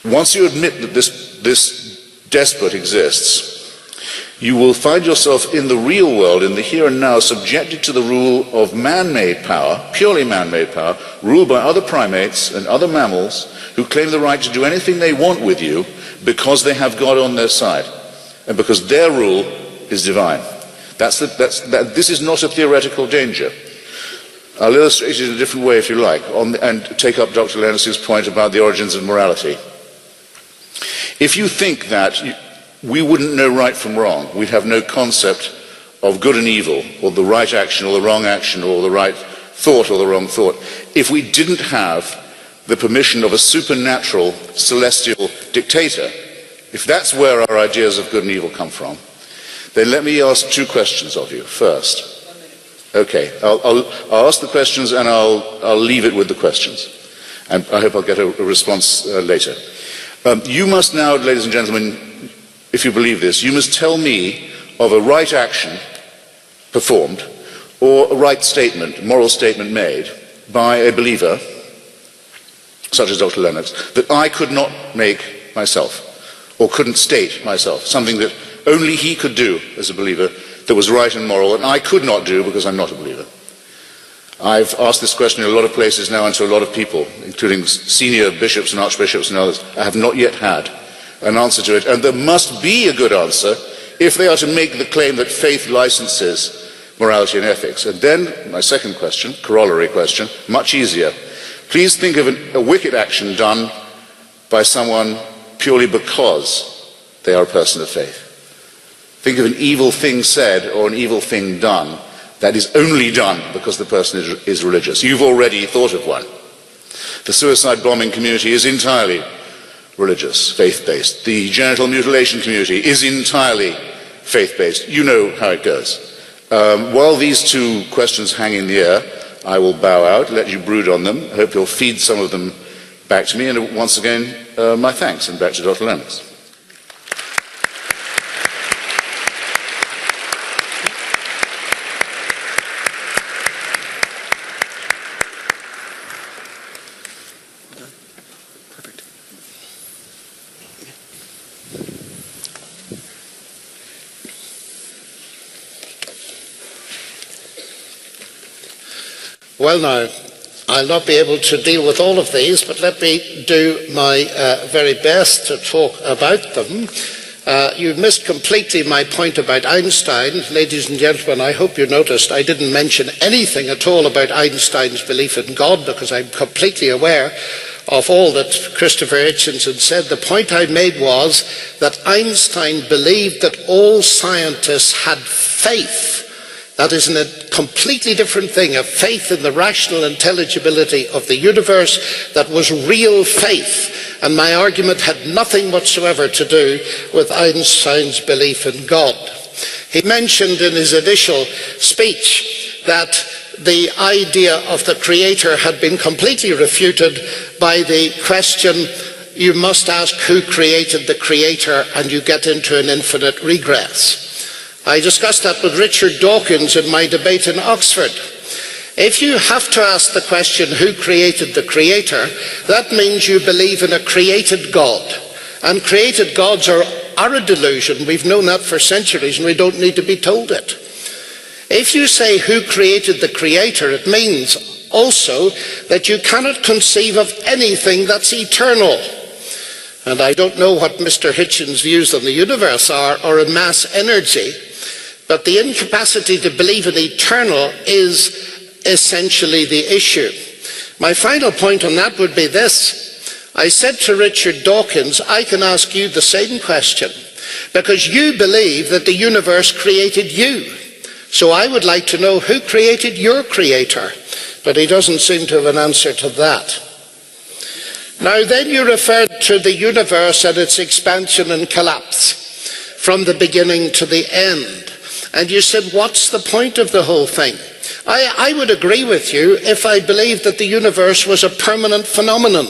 S3: once you admit that this despot exists, you will find yourself in the real world, in the here and now, subjected to the rule of man-made power, purely man-made power, ruled by other primates and other mammals who claim the right to do anything they want with you because they have God on their side. and because their rule is divine. This is not a theoretical danger. I'll illustrate it in a different way if you like, and take up Dr. Lennox's point about the origins of morality. If you think that we wouldn't know right from wrong, we'd have no concept of good and evil, or the right action or the wrong action, or the right thought or the wrong thought, if we didn't have the permission of a supernatural celestial dictator, if that's where our ideas of good and evil come from, then let me ask two questions of you. First, okay, I'll ask the questions and I'll leave it with the questions. And I hope I'll get a response later. You must now, ladies and gentlemen, if you believe this, you must tell me of a right action performed or a right statement, moral statement made by a believer, such as Dr. Lennox, that I could not make myself or couldn't state myself, something that only he could do as a believer that was right and moral, and I could not do because I'm not a believer. I've asked this question in a lot of places now and to a lot of people, including senior bishops and archbishops and others. I have not yet had an answer to it, and there must be a good answer if they are to make the claim that faith licenses morality and ethics. And then, my second question, corollary question, much easier. Please think of a wicked action done by someone purely because they are a person of faith. Think of an evil thing said or an evil thing done that is only done because the person is religious. You've already thought of one. The suicide bombing community is entirely religious, faith-based. The genital mutilation community is entirely faith-based. You know how it goes. While these two questions hang in the air, I will bow out, let you brood on them. I hope you'll feed some of them back to me. And once again, my thanks, and back to Dr. Lennox.
S4: Well now, I'll not be able to deal with all of these, but let me do my very best to talk about them. You missed completely my point about Einstein. Ladies and gentlemen, I hope you noticed I didn't mention anything at all about Einstein's belief in God, because I'm completely aware of all that Christopher Hitchens had said. The point I made was that Einstein believed that all scientists had faith. That is a completely different thing, a faith in the rational intelligibility of the universe that was real faith. And my argument had nothing whatsoever to do with Einstein's belief in God. He mentioned in his initial speech that the idea of the Creator had been completely refuted by the question, you must ask who created the Creator, and you get into an infinite regress. I discussed that with Richard Dawkins in my debate in Oxford. If you have to ask the question, who created the Creator, that means you believe in a created God. And created gods are a delusion. We've known that for centuries, and we don't need to be told it. If you say who created the Creator, it means also that you cannot conceive of anything that's eternal. And I don't know what Mr. Hitchens' views on the universe are, or in mass energy, but the incapacity to believe in eternal is essentially the issue. My final point on that would be this. I said to Richard Dawkins, I can ask you the same question, because you believe that the universe created you. So I would like to know who created your Creator, but he doesn't seem to have an answer to that. Now then, you referred to the universe and its expansion and collapse from the beginning to the end. And you said, what's the point of the whole thing? I would agree with you if I believed that the universe was a permanent phenomenon.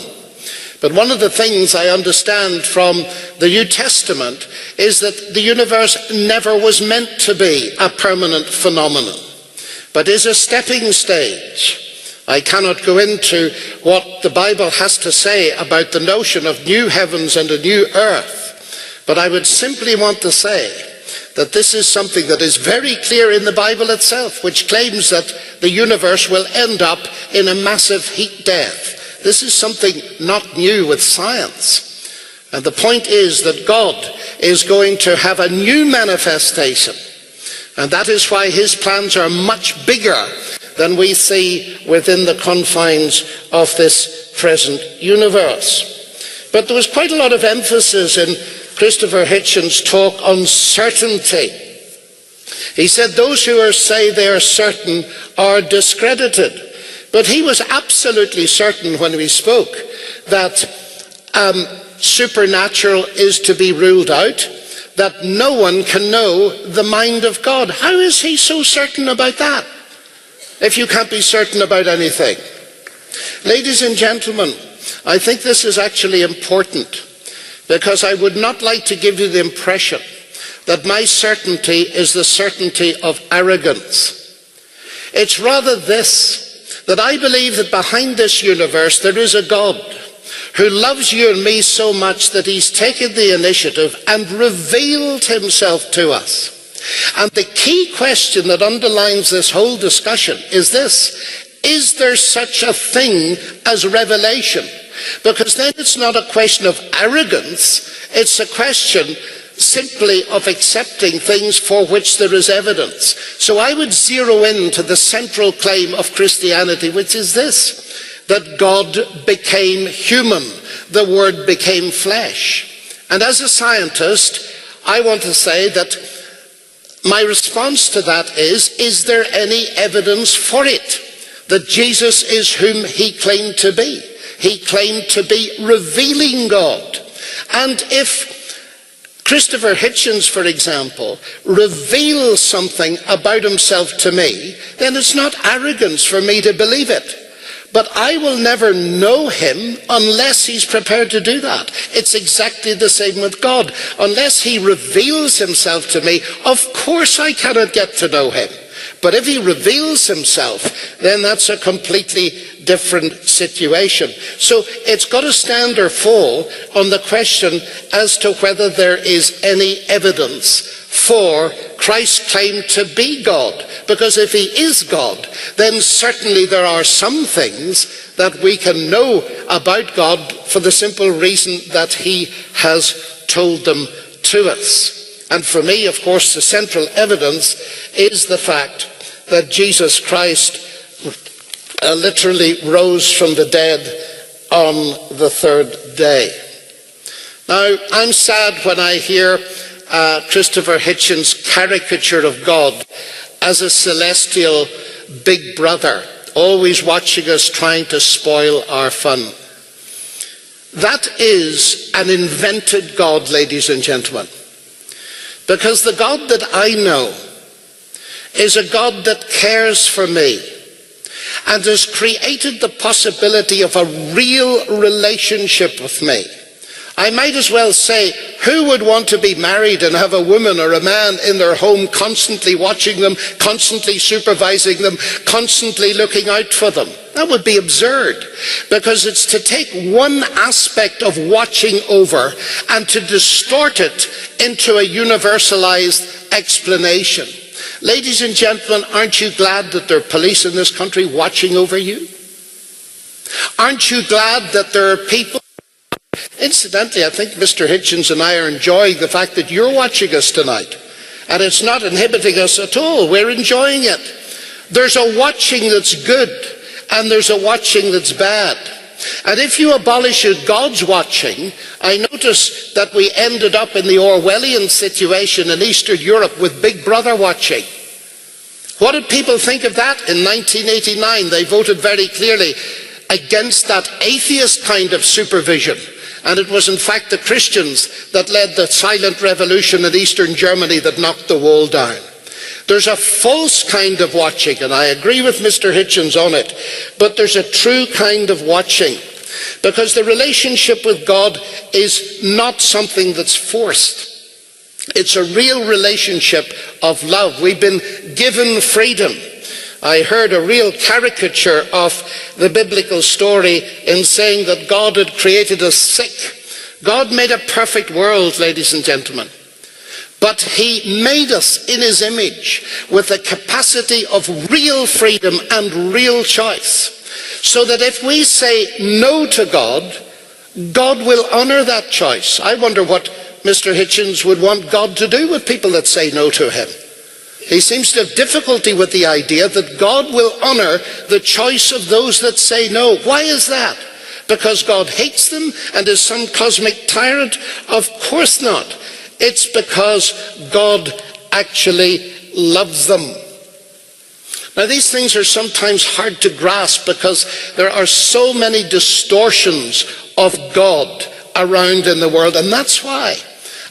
S4: But one of the things I understand from the New Testament is that the universe never was meant to be a permanent phenomenon, but is a stepping stage. I cannot go into what the Bible has to say about the notion of new heavens and a new earth, but I would simply want to say that this is something that is very clear in the Bible itself, which claims that the universe will end up in a massive heat death. This is something not new with science. And the point is that God is going to have a new manifestation. And that is why his plans are much bigger than we see within the confines of this present universe. But there was quite a lot of emphasis in Christopher Hitchens' talk on certainty. He said those who say they are certain are discredited. But he was absolutely certain when we spoke that supernatural is to be ruled out, that no one can know the mind of God. How is he so certain about that, if you can't be certain about anything? Ladies and gentlemen, I think this is actually important, because I would not like to give you the impression that my certainty is the certainty of arrogance. It's rather this, that I believe that behind this universe there is a God who loves you and me so much that he's taken the initiative and revealed himself to us. And the key question that underlines this whole discussion is this: is there such a thing as revelation? Because then it's not a question of arrogance, it's a question simply of accepting things for which there is evidence. So I would zero in to the central claim of Christianity, which is this: that God became human, the Word became flesh. And as a scientist, I want to say that my response to that is there any evidence for it, that Jesus is whom he claimed to be? He claimed to be revealing God. And if Christopher Hitchens, for example, reveals something about himself to me, then it's not arrogance for me to believe it. But I will never know him unless he's prepared to do that. It's exactly the same with God. Unless he reveals himself to me, of course I cannot get to know him. But if he reveals himself, then that's a completely different situation. So it's got to stand or fall on the question as to whether there is any evidence for Christ's claim to be God. Because if he is God, then certainly there are some things that we can know about God for the simple reason that he has told them to us. And for me, of course, the central evidence is the fact that Jesus Christ literally rose from the dead on the third day. Now, I'm sad when I hear Christopher Hitchens' caricature of God as a celestial big brother, always watching us, trying to spoil our fun. That is an invented God, ladies and gentlemen. Because the God that I know is a God that cares for me and has created the possibility of a real relationship with me. I might as well say, who would want to be married and have a woman or a man in their home constantly watching them, constantly supervising them, constantly looking out for them? That would be absurd, because it's to take one aspect of watching over and to distort it into a universalized explanation. Ladies and gentlemen, aren't you glad that there are police in this country watching over you? Aren't you glad that there are people? Incidentally, I think Mr. Hitchens and I are enjoying the fact that you're watching us tonight. And it's not inhibiting us at all. We're enjoying it. There's a watching that's good, and there's a watching that's bad. And if you abolish God's watching, I notice that we ended up in the Orwellian situation in Eastern Europe with Big Brother watching. What did people think of that in 1989? They voted very clearly against that atheist kind of supervision. And it was in fact the Christians that led the silent revolution in Eastern Germany that knocked the wall down. There's a false kind of watching, and I agree with Mr. Hitchens on it, but there's a true kind of watching, because the relationship with God is not something that's forced. It's a real relationship of love. We've been given freedom. I heard a real caricature of the biblical story in saying that God had created us sick. God made a perfect world, ladies and gentlemen. But he made us in his image with the capacity of real freedom and real choice. So that if we say no to God, God will honor that choice. I wonder what Mr. Hitchens would want God to do with people that say no to him. He seems to have difficulty with the idea that God will honor the choice of those that say no. Why is that? Because God hates them and is some cosmic tyrant? Of course not. It's because God actually loves them. Now, these things are sometimes hard to grasp because there are so many distortions of God around in the world, and that's why,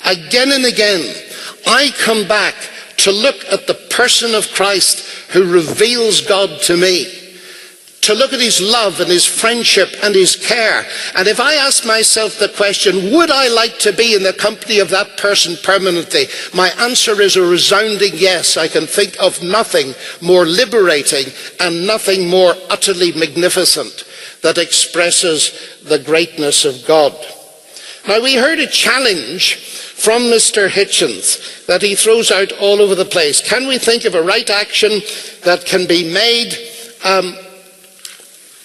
S4: again and again, I come back to look at the person of Christ who reveals God to me, to look at his love and his friendship and his care. And if I ask myself the question, would I like to be in the company of that person permanently? My answer is a resounding yes. I can think of nothing more liberating and nothing more utterly magnificent that expresses the greatness of God. Now, we heard a challenge from Mr. Hitchens that he throws out all over the place. Can we think of a right action that can be made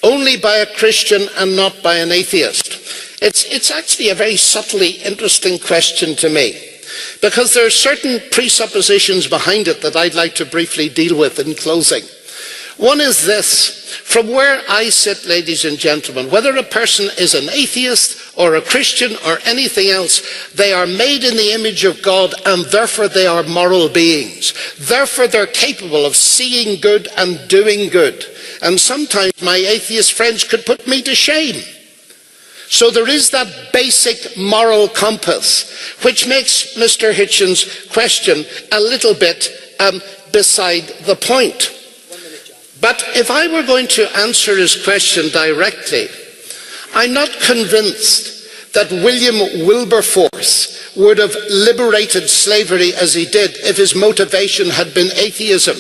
S4: only by a Christian and not by an atheist? It's actually a very subtly interesting question to me, because there are certain presuppositions behind it that I'd like to briefly deal with in closing. One is this: from where I sit, ladies and gentlemen, whether a person is an atheist or a Christian or anything else, they are made in the image of God, and therefore they are moral beings. Therefore they're capable of seeing good and doing good. And sometimes my atheist friends could put me to shame. So there is that basic moral compass, which makes Mr. Hitchens' question a little bit beside the point. But if I were going to answer his question directly, I'm not convinced that William Wilberforce would have liberated slavery as he did if his motivation had been atheism.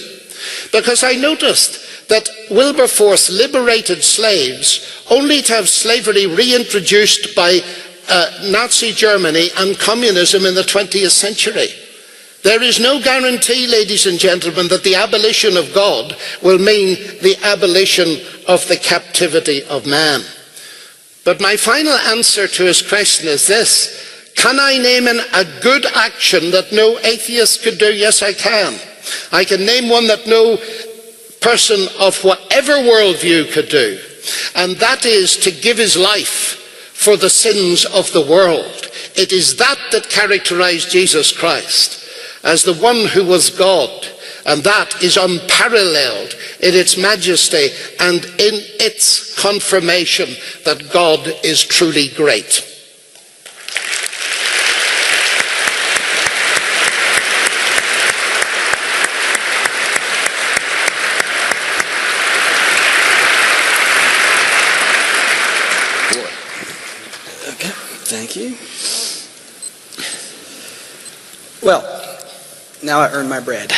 S4: Because I noticed that Wilberforce liberated slaves only to have slavery reintroduced by Nazi Germany and communism in the 20th century. There is no guarantee, ladies and gentlemen, that the abolition of God will mean the abolition of the captivity of man. But my final answer to his question is this: can I name a good action that no atheist could do? Yes, I can. I can name one that no person of whatever worldview could do, and that is to give his life for the sins of the world. It is that characterized Jesus Christ as the one who was God, and that is unparalleled in its majesty and in its confirmation that God is truly great.
S2: Okay, thank you. Well, now I earned my bread.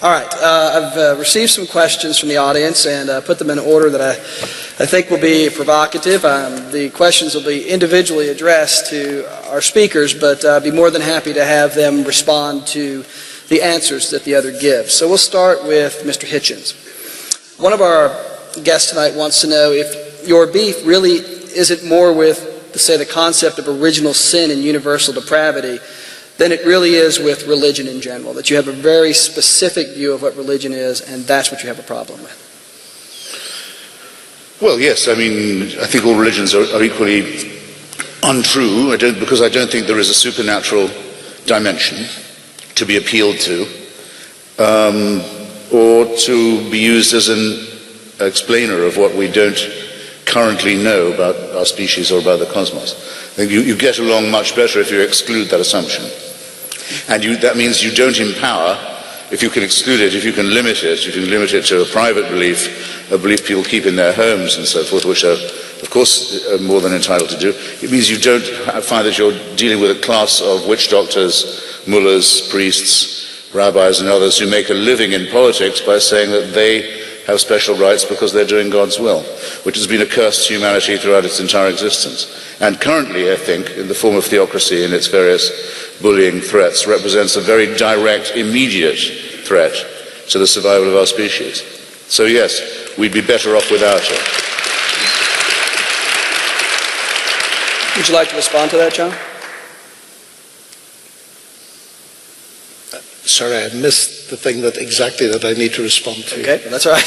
S2: All right, I've received some questions from the audience and put them in order that I think will be provocative. The questions will be individually addressed to our speakers, but I'd be more than happy to have them respond to the answers that the other gives. So we'll start with Mr. Hitchens. One of our guests tonight wants to know if your beef really isn't more with, say, the concept of original sin and universal depravity than it really is with religion in general, that you have a very specific view of what religion is, and that's what you have a problem with.
S3: Well, yes, I mean, I think all religions are equally untrue, because I don't think there is a supernatural dimension to be appealed to, or to be used as an explainer of what we don't currently know about our species or about the cosmos. I think you get along much better if you exclude that assumption. And that means you don't empower, if you can exclude it, if you can limit it to a private belief, a belief people keep in their homes and so forth, which are, of course, more than entitled to do. It means you don't find that you're dealing with a class of witch doctors, mullahs, priests, rabbis and others who make a living in politics by saying that they have special rights because they're doing God's will, which has been a curse to humanity throughout its entire existence. And currently, I think, in the form of theocracy and its various bullying threats, represents a very direct, immediate threat to the survival of our species. So yes, we'd be better off without it.
S2: Would you like to respond to that, John?
S4: Sorry, I missed the thing that I need to respond to.
S2: Okay, that's all right.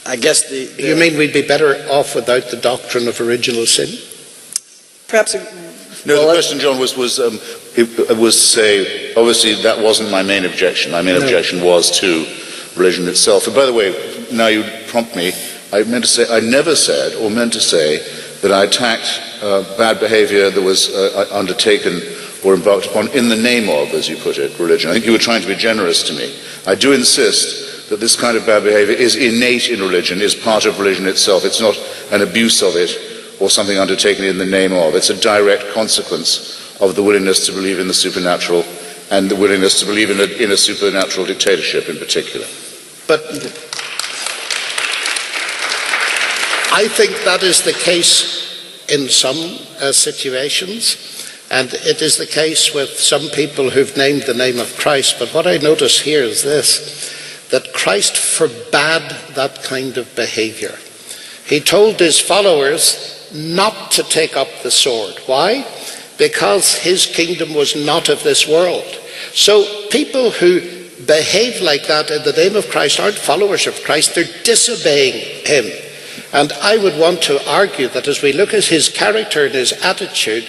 S2: I guess
S4: You mean we'd be better off without the doctrine of original sin?
S2: perhaps.
S3: No, the question, John, was to say, obviously that wasn't my main objection. My main objection was to religion itself. And by the way, now you prompt me, I never said or meant to say that I attacked bad behavior that was undertaken or embarked upon in the name of, as you put it, religion. I think you were trying to be generous to me. I do insist that this kind of bad behavior is innate in religion, is part of religion itself. It's not an abuse of it or something undertaken in the name of. It's a direct consequence of the willingness to believe in the supernatural and the willingness to believe in a supernatural dictatorship in particular.
S4: But I think that is the case in some situations, and it is the case with some people who've named the name of Christ. But what I notice here is this, that Christ forbade that kind of behavior. He told his followers not to take up the sword. Why? Because his kingdom was not of this world. So people who behave like that in the name of Christ aren't followers of Christ, they're disobeying him. And I would want to argue that as we look at his character and his attitude,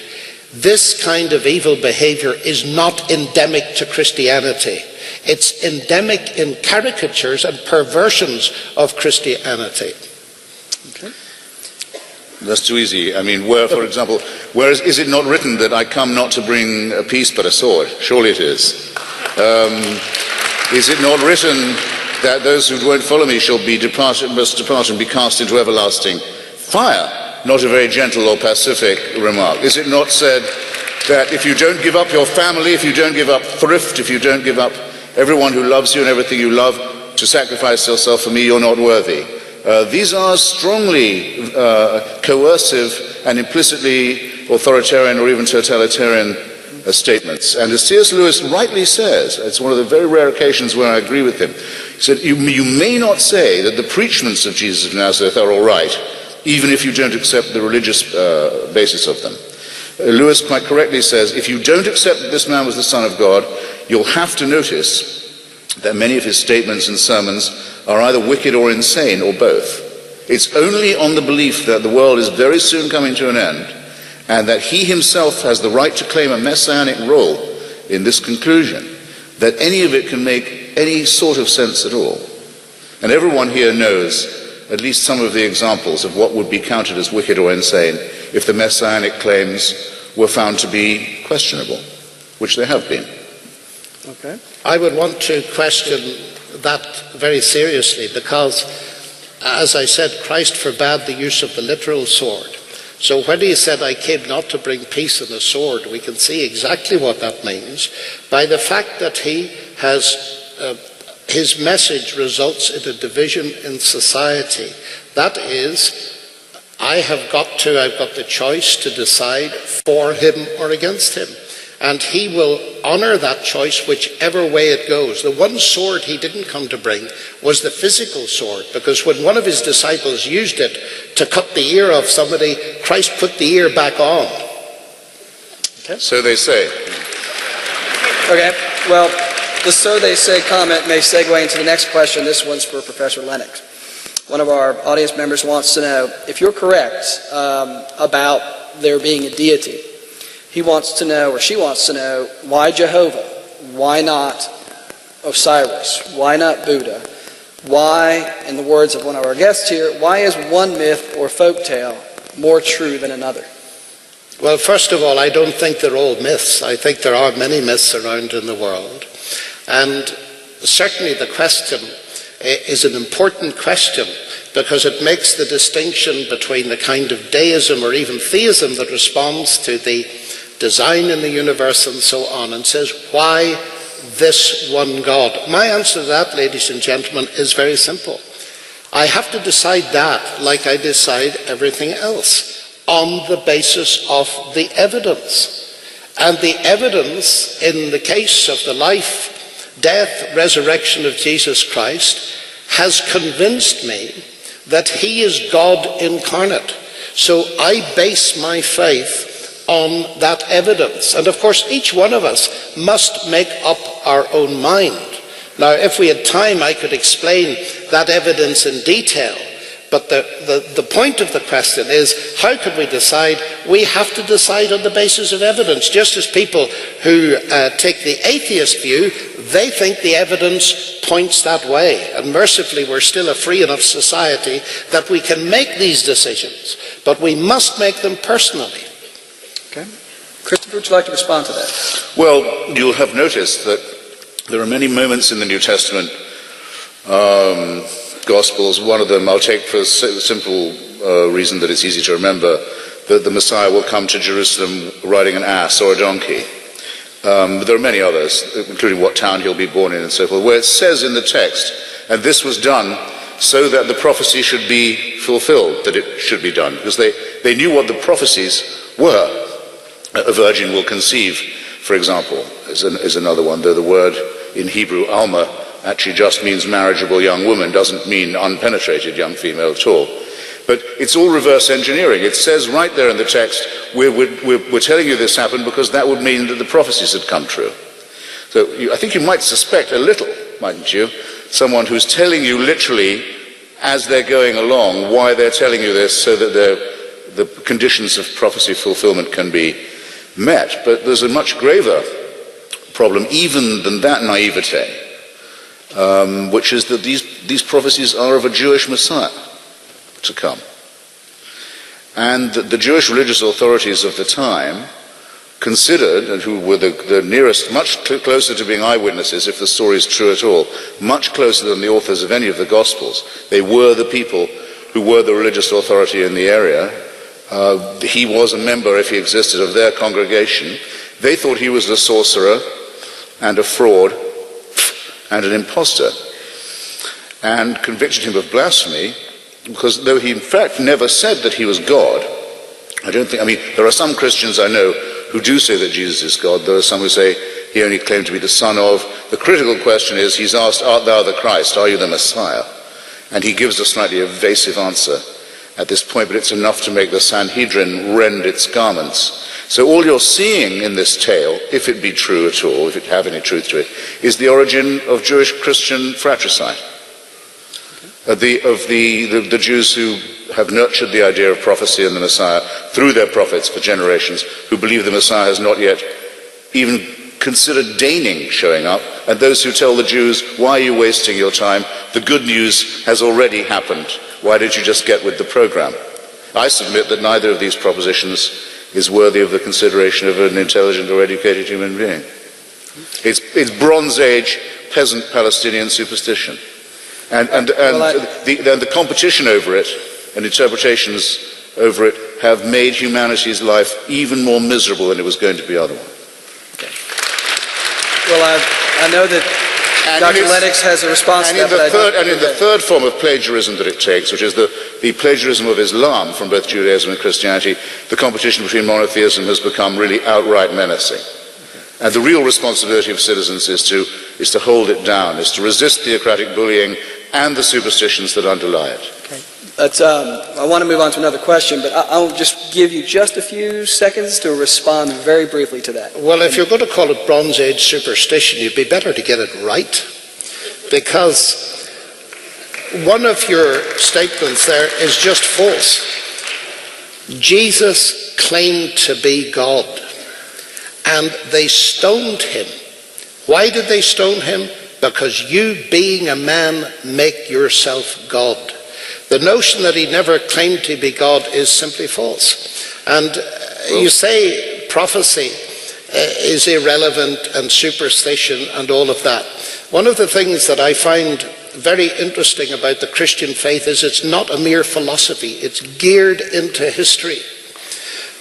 S4: this kind of evil behavior is not endemic to Christianity. It's endemic in caricatures and perversions of Christianity.
S2: Okay.
S3: That's too easy. I mean, for example, is it not written that I come not to bring a peace but a sword? Surely it is. Is it not written that those who won't follow me must depart and be cast into everlasting fire? Not a very gentle or pacific remark. Is it not said that if you don't give up your family, if you don't give up thrift, if you don't give up everyone who loves you and everything you love to sacrifice yourself for me, you're not worthy? These are strongly coercive and implicitly authoritarian or even totalitarian statements. And as C.S. Lewis rightly says, it's one of the very rare occasions where I agree with him, he said, you may not say that the preachments of Jesus of Nazareth are all right, even if you don't accept the religious basis of them. Lewis quite correctly says, if you don't accept that this man was the Son of God, you'll have to notice that many of his statements and sermons are either wicked or insane, or both. It's only on the belief that the world is very soon coming to an end, and that he himself has the right to claim a messianic role in this conclusion, that any of it can make any sort of sense at all. And everyone here knows at least some of the examples of what would be counted as wicked or insane if the messianic claims were found to be questionable, which they have been.
S2: Okay.
S4: I would want to question that very seriously because, as I said, Christ forbade the use of the literal sword. So when he said, I came not to bring peace and a sword, we can see exactly what that means by the fact that he has, his message results in a division in society. That is, I've got the choice to decide for him or against him. And he will honor that choice whichever way it goes. The one sword he didn't come to bring was the physical sword, because when one of his disciples used it to cut the ear off somebody, Christ put the ear back on.
S3: Okay. So they say.
S2: Okay, well, the so they say comment may segue into the next question. This one's for Professor Lennox. One of our audience members wants to know, if you're correct about there being a deity, he wants to know, or she wants to know, why Jehovah? Why not Osiris? Why not Buddha? Why, in the words of one of our guests here, why is one myth or folktale more true than another?
S4: Well, first of all, I don't think they're all myths. I think there are many myths around in the world. And certainly the question is an important question because it makes the distinction between the kind of deism or even theism that responds to the design in the universe and so on, and says, why this one God? My answer to that, ladies and gentlemen, is very simple. I have to decide that like I decide everything else, on the basis of the evidence. And the evidence in the case of the life, death, resurrection of Jesus Christ has convinced me that he is God incarnate. So I base my faith on that evidence. And of course, each one of us must make up our own mind. Now, if we had time, I could explain that evidence in detail. But the point of the question is, how could we decide? We have to decide on the basis of evidence. Just as people who take the atheist view, they think the evidence points that way. And mercifully, we're still a free enough society that we can make these decisions. But we must make them personally.
S2: Okay. Christopher, would you like to respond to that?
S3: Well, you'll have noticed that there are many moments in the New Testament Gospels. One of them I'll take for a simple reason that it's easy to remember, that the Messiah will come to Jerusalem riding an ass or a donkey. But there are many others, including what town he'll be born in and so forth, where it says in the text, and this was done so that the prophecy should be fulfilled, that it should be done, because they knew what the prophecies were. A virgin will conceive, for example, is another one, though the word in Hebrew, alma, actually just means marriageable young woman, doesn't mean unpenetrated young female at all. But it's all reverse engineering. It says right there in the text, we're telling you this happened because that would mean that the prophecies had come true. So I think you might suspect a little, mightn't you, someone who's telling you literally as they're going along why they're telling you this so that the conditions of prophecy fulfillment can be met. But there's a much graver problem even than that naivete, which is that these prophecies are of a Jewish Messiah to come. And the Jewish religious authorities of the time considered, and who were the nearest, much closer to being eyewitnesses, if the story is true at all, much closer than the authors of any of the Gospels. They were the people who were the religious authority in the area. He was a member, if he existed, of their congregation. They thought he was a sorcerer and a fraud and an impostor, and convicted him of blasphemy, because though he in fact never said that he was God, there are some Christians I know who do say that Jesus is God. There are some who say he only claimed to be the son of. The critical question is, he's asked, art thou the Christ? Are you the Messiah? And he gives a slightly evasive answer at this point, but it's enough to make the Sanhedrin rend its garments. So all you're seeing in this tale, if it be true at all, if it have any truth to it, is the origin of Jewish-Christian fratricide. Of the Jews who have nurtured the idea of prophecy and the Messiah through their prophets for generations, who believe the Messiah has not yet even considered deigning showing up, and those who tell the Jews, why are you wasting your time? The good news has already happened. Why don't you just get with the program? I submit that neither of these propositions is worthy of the consideration of an intelligent or educated human being. It's Bronze Age peasant Palestinian superstition. And the competition over it and interpretations over it have made humanity's life even more miserable than it was going to be otherwise.
S2: Okay. Well, I know that Dr. Lennox has a response to that.
S3: And in the third form of plagiarism that it takes, which is the plagiarism of Islam from both Judaism and Christianity, the competition between monotheism has become really outright menacing. And the real responsibility of citizens is to hold it down, is to resist theocratic bullying and the superstitions that underlie it.
S2: Okay. I want to move on to another question, but I'll just give you just a few seconds to respond very briefly to that.
S4: Well, if you're going to call it Bronze Age superstition, you'd be better to get it right, because one of your statements there is just false. Jesus claimed to be God, and they stoned him. Why did they stone him? Because you, being a man, make yourself God. The notion that he never claimed to be God is simply false. And you say prophecy is irrelevant and superstition and all of that. One of the things that I find very interesting about the Christian faith is it's not a mere philosophy. It's geared into history.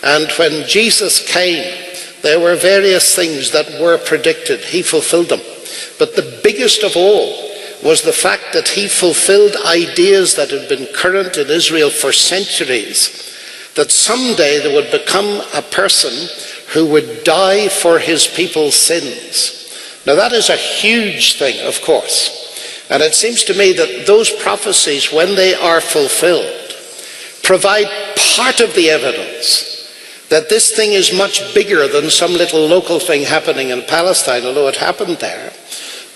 S4: And when Jesus came, there were various things that were predicted. He fulfilled them. But the biggest of all was the fact that he fulfilled ideas that had been current in Israel for centuries, that someday there would become a person who would die for his people's sins. Now that is a huge thing, of course. And it seems to me that those prophecies, when they are fulfilled, provide part of the evidence that this thing is much bigger than some little local thing happening in Palestine, although it happened there,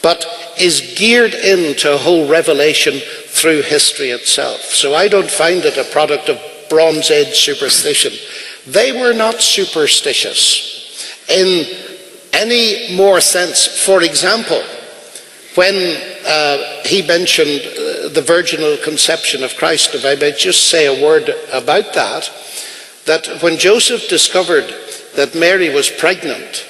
S4: but is geared into a whole revelation through history itself. So I don't find it a product of Bronze Age superstition. They were not superstitious in any more sense. For example, when he mentioned the virginal conception of Christ, if I may just say a word about that, that when Joseph discovered that Mary was pregnant,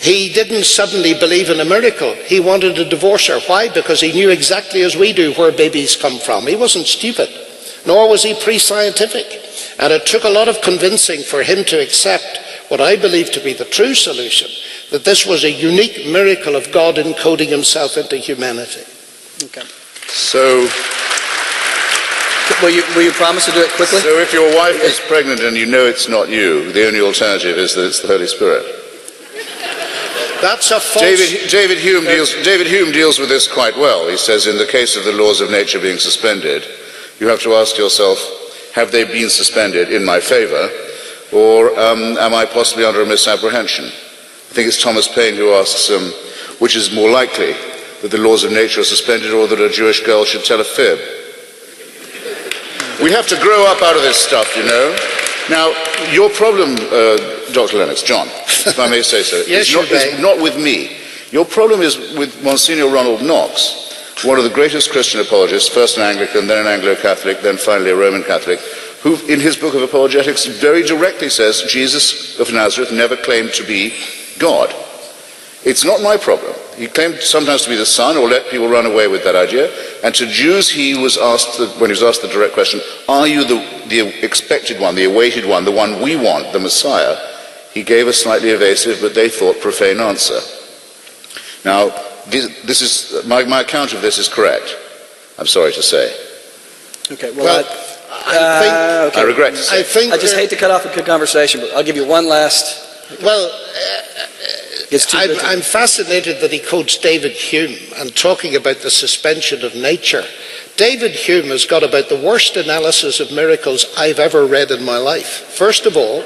S4: he didn't suddenly believe in a miracle. He wanted to divorce her. Why? Because he knew exactly as we do where babies come from. He wasn't stupid, nor was he pre-scientific. And it took a lot of convincing for him to accept what I believe to be the true solution, that this was a unique miracle of God encoding himself into humanity.
S2: Okay.
S3: So,
S2: will you promise to do it quickly?
S3: so if your wife is pregnant and you know it's not you, the only alternative is that it's the Holy Spirit.
S4: That's a false...
S3: David Hume deals with this quite well. He says, in the case of the laws of nature being suspended, you have to ask yourself, have they been suspended in my favor, or am I possibly under a misapprehension? I think it's Thomas Paine who asks, which is more likely, that the laws of nature are suspended or that a Jewish girl should tell a fib? We have to grow up out of this stuff, you know. Now, your problem, Dr. Lennox, John, if I may say so,
S4: yes,
S3: is not with me. Your problem is with Monsignor Ronald Knox, one of the greatest Christian apologists, first an Anglican, then an Anglo-Catholic, then finally a Roman Catholic, who in his book of apologetics very directly says Jesus of Nazareth never claimed to be God. It's not my problem. He claimed sometimes to be the Son, or let people run away with that idea. And to Jews, he was asked, when he was asked the direct question, are you the expected one, the awaited one, the one we want, the Messiah? He gave a slightly evasive, but they thought profane answer. Now, this is my account of this is correct, I'm sorry to say.
S2: Okay, well,
S3: I regret to say.
S2: I just hate to cut off a good conversation, but I'll give you one last...
S4: Well,
S2: I'm
S4: I'm fascinated that he quotes David Hume and talking about the suspension of nature. David Hume has got about the worst analysis of miracles I've ever read in my life. First of all,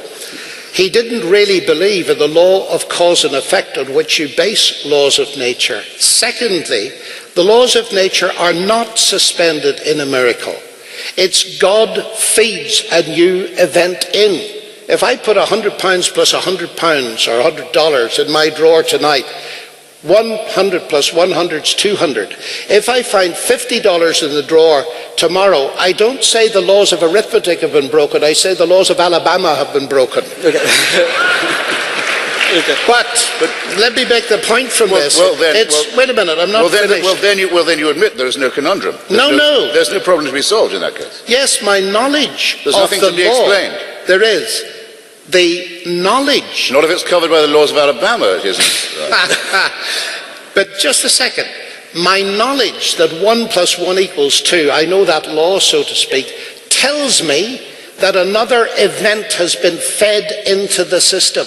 S4: he didn't really believe in the law of cause and effect on which you base laws of nature. Secondly, the laws of nature are not suspended in a miracle. It's God feeds a new event in. If I put £100 plus £100 or $100 in my drawer tonight, 100 plus 100 is 200. If I find $50 in the drawer tomorrow, I don't say the laws of arithmetic have been broken, I say the laws of Alabama have been broken. Okay. Okay. But let me make the point from this. Wait a minute, I'm not finished.
S3: Well, then you admit there is no conundrum. There's no problem to be solved in that case.
S4: Yes, my knowledge
S3: There's
S4: of
S3: nothing
S4: the
S3: to be
S4: law,
S3: explained.
S4: There is. The knowledge...
S3: Not if it's covered by the laws of Alabama, it isn't.
S4: But just a second. My knowledge that 1 plus 1 equals 2, I know that law, so to speak, tells me that another event has been fed into the system.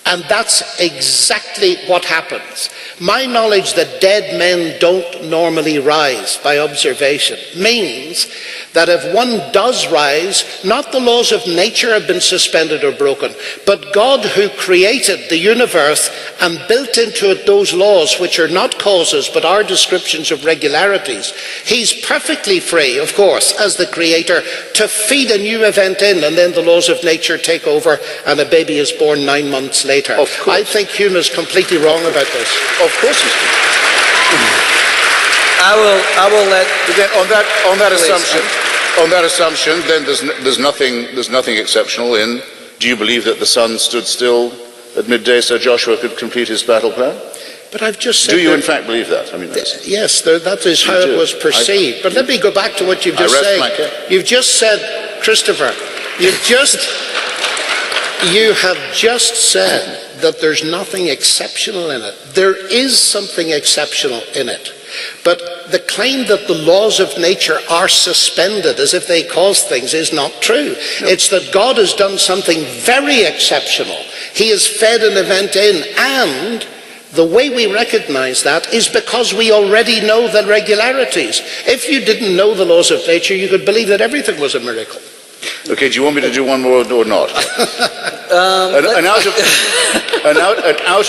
S4: And that's exactly what happens. My knowledge that dead men don't normally rise by observation means that if one does rise, not the laws of nature have been suspended or broken, but God who created the universe and built into it those laws which are not causes but are descriptions of regularities. He's perfectly free, of course, as the creator, to feed a new event in, and then the laws of nature take over and a baby is born 9 months later. I think Hume is completely wrong about this.
S3: Of course he's
S2: I will let...
S3: Then on that assumption, then there's nothing exceptional in, do you believe that the sun stood still at midday so Joshua could complete his battle plan?
S4: But I've just said...
S3: Do you in fact believe that? I mean,
S4: yes, that is how it was perceived. But let me go back to what you've just said. You've just said, Christopher, you have just said that there's nothing exceptional in it. There is something exceptional in it. But the claim that the laws of nature are suspended as if they cause things is not true. No. It's that God has done something very exceptional. He has fed an event in, and The way we recognize that is because we already know the regularities. If you didn't know the laws of nature, you could believe that everything was a miracle.
S3: Okay, do you want me to do one more or not? An out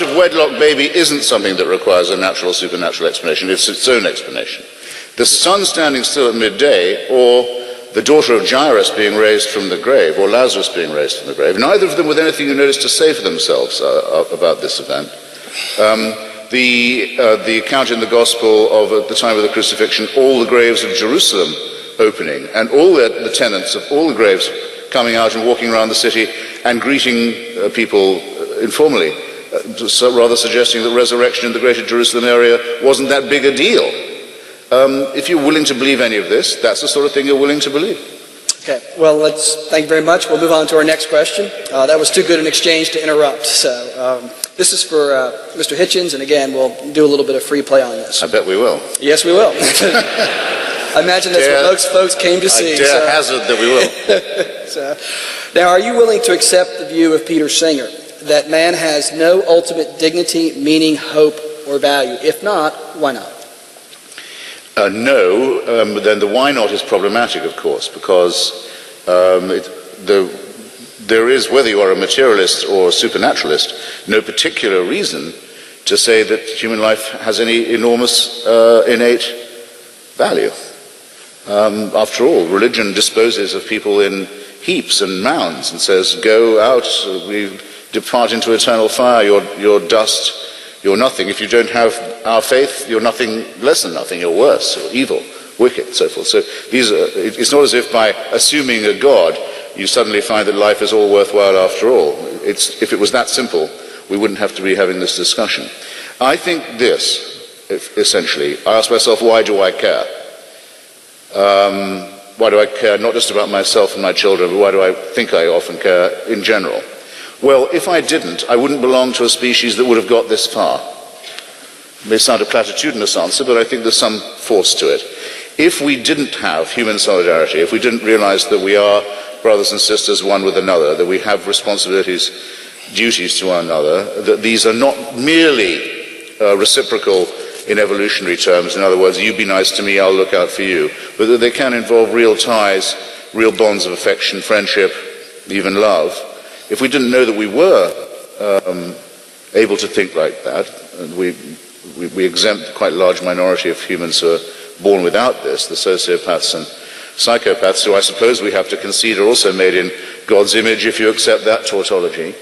S3: of wedlock baby isn't something that requires a natural or supernatural explanation. It's its own explanation. The sun standing still at midday, or the daughter of Jairus being raised from the grave, or Lazarus being raised from the grave, neither of them with anything you notice to say for themselves about this event. The account in the Gospel of at the time of the crucifixion, all the graves of Jerusalem opening, and all the tenants of all the graves coming out and walking around the city and greeting people informally, rather suggesting that resurrection in the greater Jerusalem area wasn't that big a deal. If you're willing to believe any of this, that's the sort of thing you're willing to believe.
S2: Okay, well, thank you very much. We'll move on to our next question. That was too good an exchange to interrupt. So this is for Mr. Hitchens, and again, we'll do a little bit of free play on this.
S3: I bet we will.
S2: Yes, we will. I imagine that's what most folks came to see.
S3: I dare hazard that we will.
S2: So, now, are you willing to accept the view of Peter Singer that man has no ultimate dignity, meaning, hope, or value? If not, why not?
S3: No, but then the why not is problematic, of course, because there is, whether you are a materialist or a supernaturalist, no particular reason to say that human life has any enormous innate value. After all, religion disposes of people in heaps and mounds and says, go out, we depart into eternal fire, you're dust, you're nothing. If you don't have our faith, you're nothing less than nothing, you're worse, or evil, wicked, so forth. So it's not as if by assuming a God, you suddenly find that life is all worthwhile after all. If it was that simple, we wouldn't have to be having this discussion. I think this, essentially, I ask myself, why do I care? Why do I care not just about myself and my children, but why do I think I often care in general? Well, if I didn't, I wouldn't belong to a species that would have got this far. It may sound a platitudinous answer, but I think there's some force to it. If we didn't have human solidarity, if we didn't realize that we are brothers and sisters one with another, that we have responsibilities, duties to one another, that these are not merely reciprocal in evolutionary terms, in other words, you be nice to me, I'll look out for you, but that they can involve real ties, real bonds of affection, friendship, even love. If we didn't know that we were able to think like that, and we exempt quite a large minority of humans who are born without this, the sociopaths and psychopaths, who I suppose we have to concede are also made in God's image, if you accept that tautology,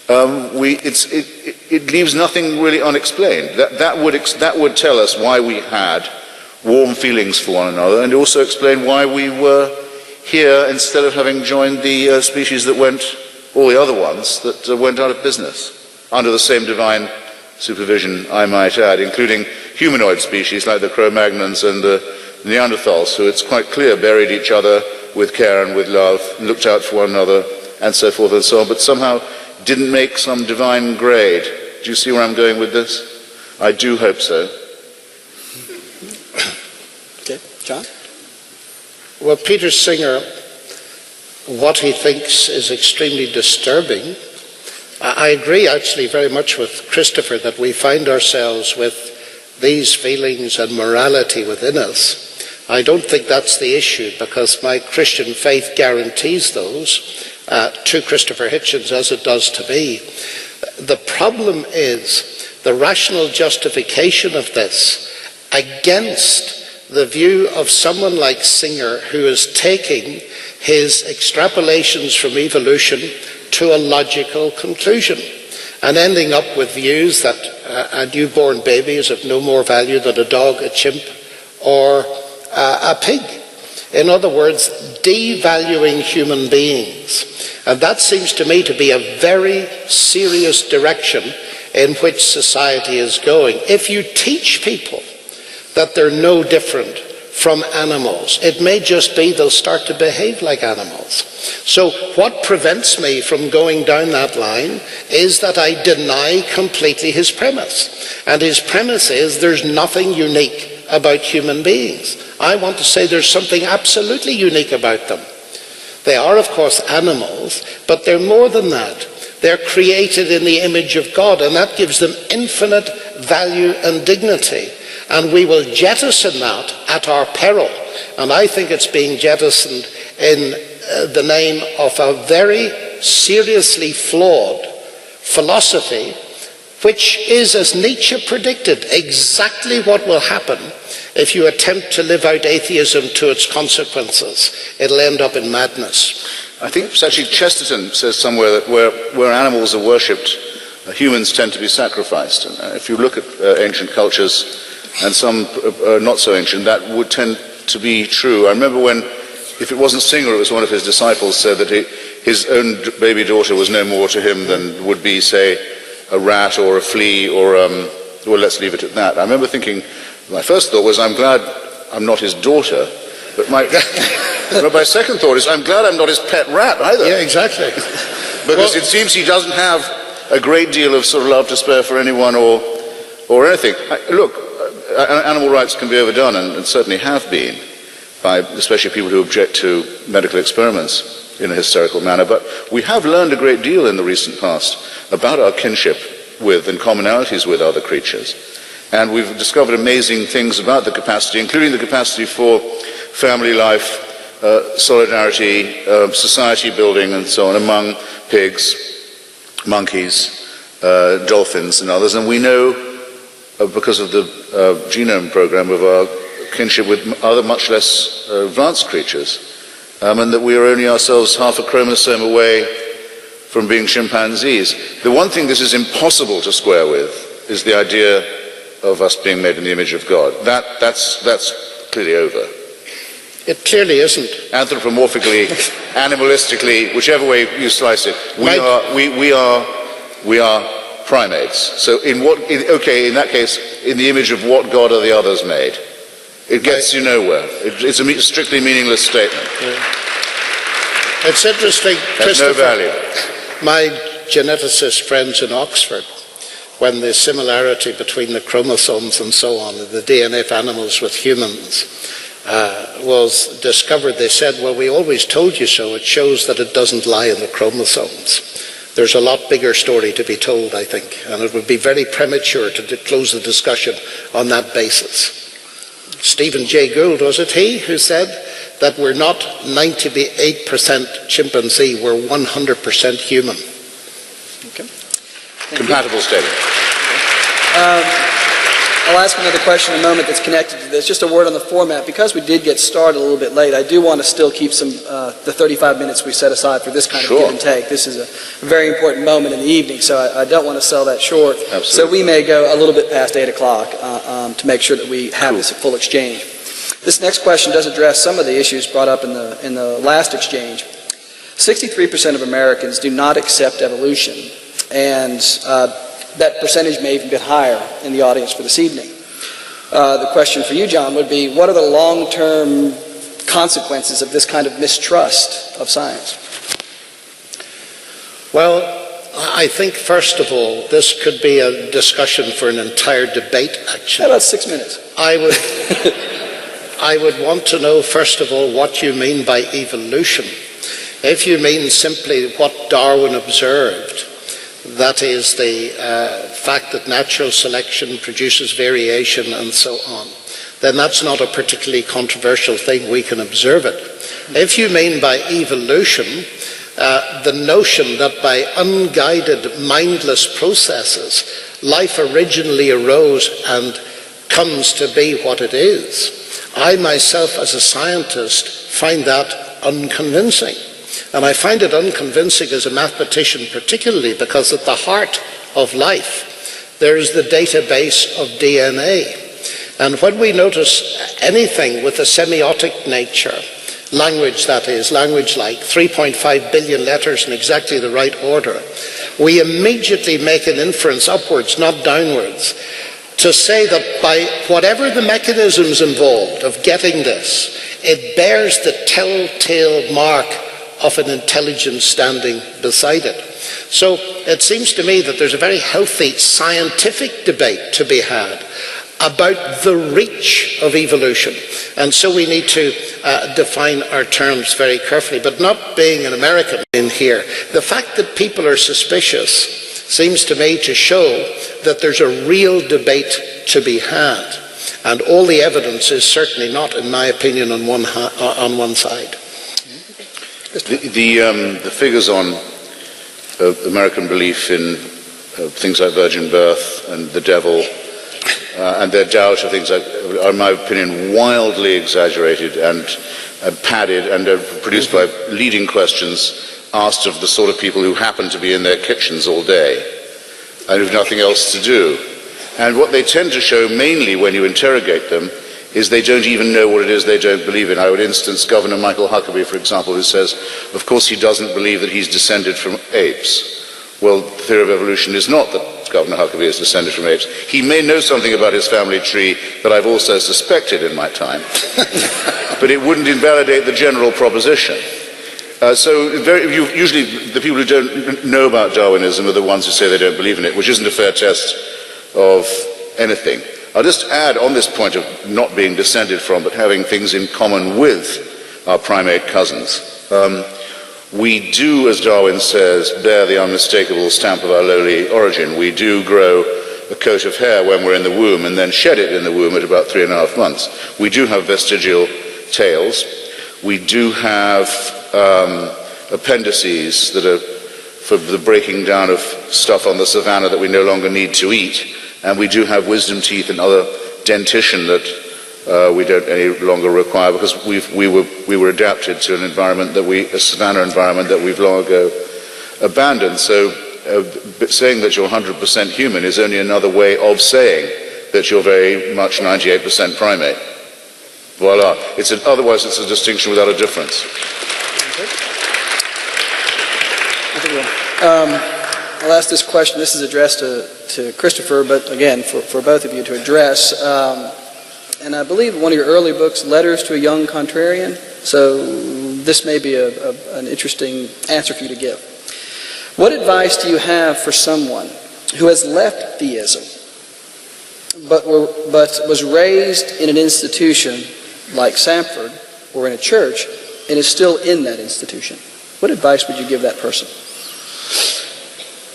S3: it leaves nothing really unexplained. That would tell us why we had warm feelings for one another, and also explain why we were here instead of having joined the species that went, all the other ones, that went out of business, under the same divine supervision, I might add, including humanoid species like the Cro-Magnons and the Neanderthals, who it's quite clear buried each other with care and with love, looked out for one another, and so forth and so on, but somehow didn't make some divine grade. Do you see where I'm going with this? I do hope so.
S2: Okay, John?
S4: Well, Peter Singer, what he thinks is extremely disturbing. I agree actually very much with Christopher that we find ourselves with these feelings and morality within us. I don't think that's the issue, because my Christian faith guarantees those to Christopher Hitchens as it does to me. The problem is the rational justification of this against the view of someone like Singer, who is taking his extrapolations from evolution to a logical conclusion and ending up with views that a newborn baby is of no more value than a dog, a chimp, or a pig. In other words, devaluing human beings. And that seems to me to be a very serious direction in which society is going. If you teach people that they're no different from animals, it may just be they'll start to behave like animals. So what prevents me from going down that line is that I deny completely his premise. And his premise is there's nothing unique about human beings. I want to say there's something absolutely unique about them. They are, of course, animals, but they're more than that. They're created in the image of God, and that gives them infinite value and dignity. And we will jettison that at our peril. And I think it's being jettisoned in the name of a very seriously flawed philosophy, which is, as Nietzsche predicted, exactly what will happen if you attempt to live out atheism to its consequences. It'll end up in madness.
S3: I think it's actually Chesterton says somewhere that where animals are worshipped, humans tend to be sacrificed. And if you look at ancient cultures, and some not so ancient, that would tend to be true. I remember when, if it wasn't Singer, it was one of his disciples, said that his own baby daughter was no more to him than would be, say, a rat or a flea or, well, let's leave it at that. I remember thinking, my first thought was, I'm glad I'm not his daughter, but my second thought is, I'm glad I'm not his pet rat either.
S4: Yeah, exactly.
S3: Because it seems he doesn't have a great deal of sort of love to spare for anyone or anything. Look, animal rights can be overdone, and certainly have been, by especially people who object to medical experiments in a hysterical manner. But we have learned a great deal in the recent past about our kinship with and commonalities with other creatures. And we've discovered amazing things about the capacity, including the capacity for family life, solidarity, society building and so on among pigs, monkeys, dolphins and others. And we know, because of the genome program, of our kinship with other much less advanced creatures, and that we are only ourselves half a chromosome away from being chimpanzees. The one thing this is impossible to square with is the idea of us being made in the image of God. That's clearly over.
S4: It clearly isn't.
S3: Anthropomorphically, animalistically, whichever way you slice it, we are primates. So in that case, in the image of what God are the others made? It gets you nowhere. It's a strictly meaningless statement.
S4: Yeah. It's interesting,
S3: Has no value.
S4: My geneticist friends in Oxford, when the similarity between the chromosomes and so on, the DNA of animals with humans, was discovered, they said, well, we always told you so. It shows that it doesn't lie in the chromosomes. There's a lot bigger story to be told, I think, and it would be very premature to close the discussion on that basis. Stephen Jay Gould, was it he, who said that we're not 98% chimpanzee, we're 100% human.
S2: Okay.
S3: Compatible statement.
S2: I'll ask another question in a moment that's connected to this. Just a word on the format. Because we did get started a little bit late, I do want to still keep the 35 minutes we set aside for this kind of give and take. This is a very important moment in the evening, so I don't want to sell that short.
S3: Absolutely.
S2: So we may go a little bit past 8 o'clock to make sure that we have this full exchange. This next question does address some of the issues brought up in the last exchange. 63% of Americans do not accept evolution, and that percentage may even be higher in the audience for this evening. The question for you, John, would be, what are the long-term consequences of this kind of mistrust of science?
S4: Well, I think, first of all, this could be a discussion for an entire debate, actually.
S2: About 6 minutes.
S4: I would want to know, first of all, what you mean by evolution. If you mean simply what Darwin observed, that is the fact that natural selection produces variation and so on, then that's not a particularly controversial thing. We can observe it. If you mean by evolution the notion that by unguided, mindless processes, life originally arose and comes to be what it is, I myself as a scientist find that unconvincing. And I find it unconvincing as a mathematician, particularly because at the heart of life there is the database of DNA. And when we notice anything with a semiotic nature, language that is, language like 3.5 billion letters in exactly the right order, we immediately make an inference upwards, not downwards, to say that by whatever the mechanisms involved of getting this, it bears the telltale mark of an intelligence standing beside it. So it seems to me that there's a very healthy scientific debate to be had about the reach of evolution. And so we need to define our terms very carefully. But not being an American in here, the fact that people are suspicious seems to me to show that there's a real debate to be had. And all the evidence is certainly not, in my opinion, on one side.
S3: The figures on American belief in things like virgin birth and the devil and their doubt of things like, are, in my opinion, wildly exaggerated and padded and produced by leading questions asked of the sort of people who happen to be in their kitchens all day and have nothing else to do. And what they tend to show, mainly when you interrogate them, is they don't even know what it is they don't believe in. I would instance Governor Michael Huckabee, for example, who says, of course he doesn't believe that he's descended from apes. Well, the theory of evolution is not that Governor Huckabee is descended from apes. He may know something about his family tree that I've also suspected in my time, but it wouldn't invalidate the general proposition. Usually the people who don't know about Darwinism are the ones who say they don't believe in it, which isn't a fair test of anything. I'll just add on this point of not being descended from, but having things in common with our primate cousins. We do, as Darwin says, bear the unmistakable stamp of our lowly origin. We do grow a coat of hair when we're in the womb and then shed it in the womb at about 3.5 months. We do have vestigial tails. We do have appendices that are for the breaking down of stuff on the savannah that we no longer need to eat. And we do have wisdom teeth and other dentition that we don't any longer require because we were adapted to an environment a savannah environment that we've long ago abandoned. So saying that you're 100% human is only another way of saying that you're very much 98% primate. Voila. Otherwise it's a distinction without a difference.
S2: I'll ask this question. This is addressed to Christopher, but again, for both of you to address. And I believe one of your early books, Letters to a Young Contrarian. So this may be an interesting answer for you to give. What advice do you have for someone who has left theism, but was raised in an institution like Samford or in a church and is still in that institution? What advice would you give that person?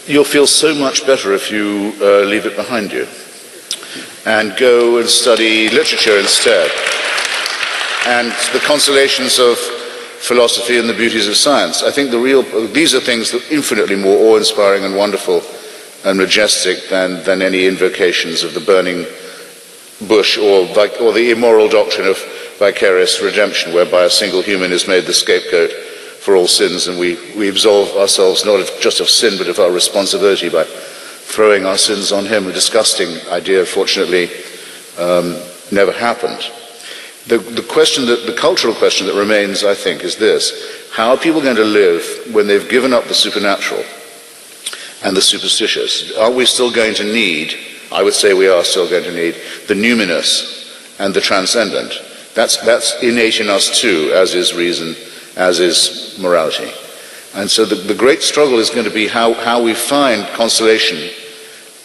S3: You'll feel so much better if you leave it behind you and go and study literature instead and the consolations of philosophy and the beauties of science. I think these are things that are infinitely more awe-inspiring and wonderful and majestic than any invocations of the burning bush or the immoral doctrine of vicarious redemption, whereby a single human is made the scapegoat for all sins, and we absolve ourselves not just of sin but of our responsibility by throwing our sins on him. A disgusting idea, fortunately, never happened. The cultural question that remains, I think, is this: how are people going to live when they've given up the supernatural and the superstitious? Are we still going to need, I would say we are still going to need, the numinous and the transcendent? That's innate in us too, as is reason, as is morality. And so the great struggle is going to be how we find consolation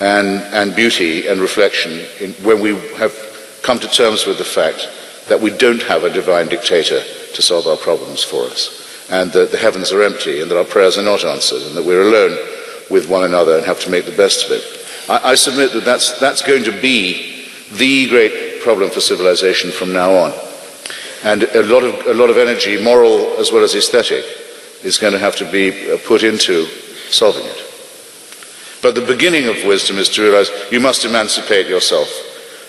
S3: and beauty and reflection when we have come to terms with the fact that we don't have a divine dictator to solve our problems for us, and that the heavens are empty, and that our prayers are not answered, and that we're alone with one another and have to make the best of it. I submit that that's going to be the great problem for civilization from now on. And a lot of energy, moral as well as aesthetic, is going to have to be put into solving it. But the beginning of wisdom is to realize you must emancipate yourself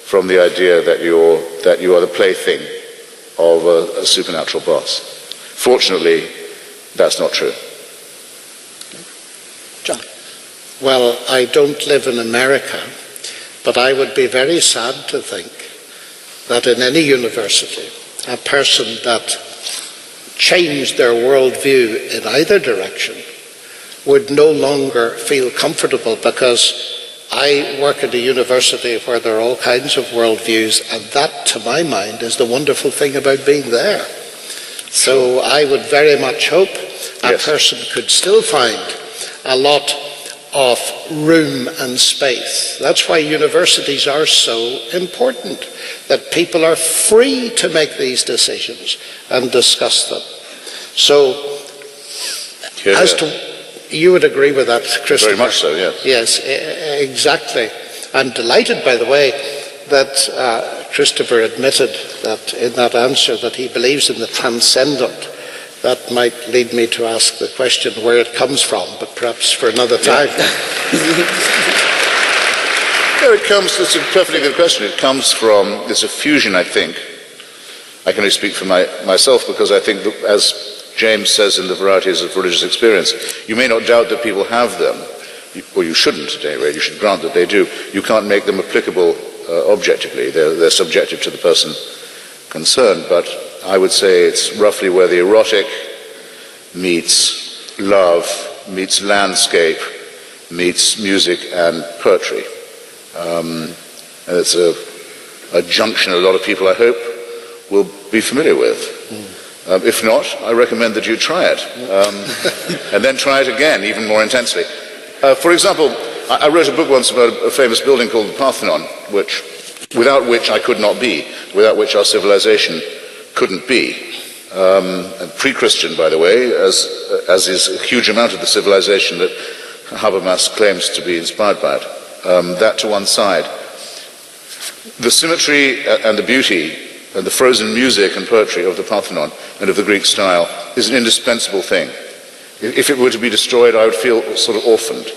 S3: from the idea that you are the plaything of a supernatural boss. Fortunately, that's not true.
S2: John.
S4: Well, I don't live in America, but I would be very sad to think that in any university, a person that changed their worldview in either direction would no longer feel comfortable, because I work at a university where there are all kinds of worldviews, and that, to my mind, is the wonderful thing about being there. So I would very much hope a person could still find a lot of room and space. That's why universities are so important, that people are free to make these decisions and discuss them. So, as to, you would agree with that, Christopher?
S3: Very much so, yes.
S4: Yes, exactly. I'm delighted, by the way, that Christopher admitted that in that answer that he believes in the transcendent. That might lead me to ask the question where it comes from, but perhaps for another time.
S3: No, it's a perfectly good question. It comes from, there's a fusion, I think. I can only speak for myself because I think that, as James says in the varieties of religious experience, you may not doubt that people have them, or you shouldn't at any rate, you should grant that they do. You can't make them applicable objectively. They're subjective to the person concerned, but I would say it's roughly where the erotic meets love, meets landscape, meets music and poetry. And it's a junction a lot of people, I hope, will be familiar with. If not, I recommend that you try it. And then try it again, even more intensely. For example, I wrote a book once about a famous building called the Parthenon, without which I could not be, without which our civilization couldn't be. Pre-Christian, by the way, as is a huge amount of the civilization that Habermas claims to be inspired by it. That to one side. The symmetry and the beauty and the frozen music and poetry of the Parthenon and of the Greek style is an indispensable thing. If it were to be destroyed, I would feel sort of orphaned.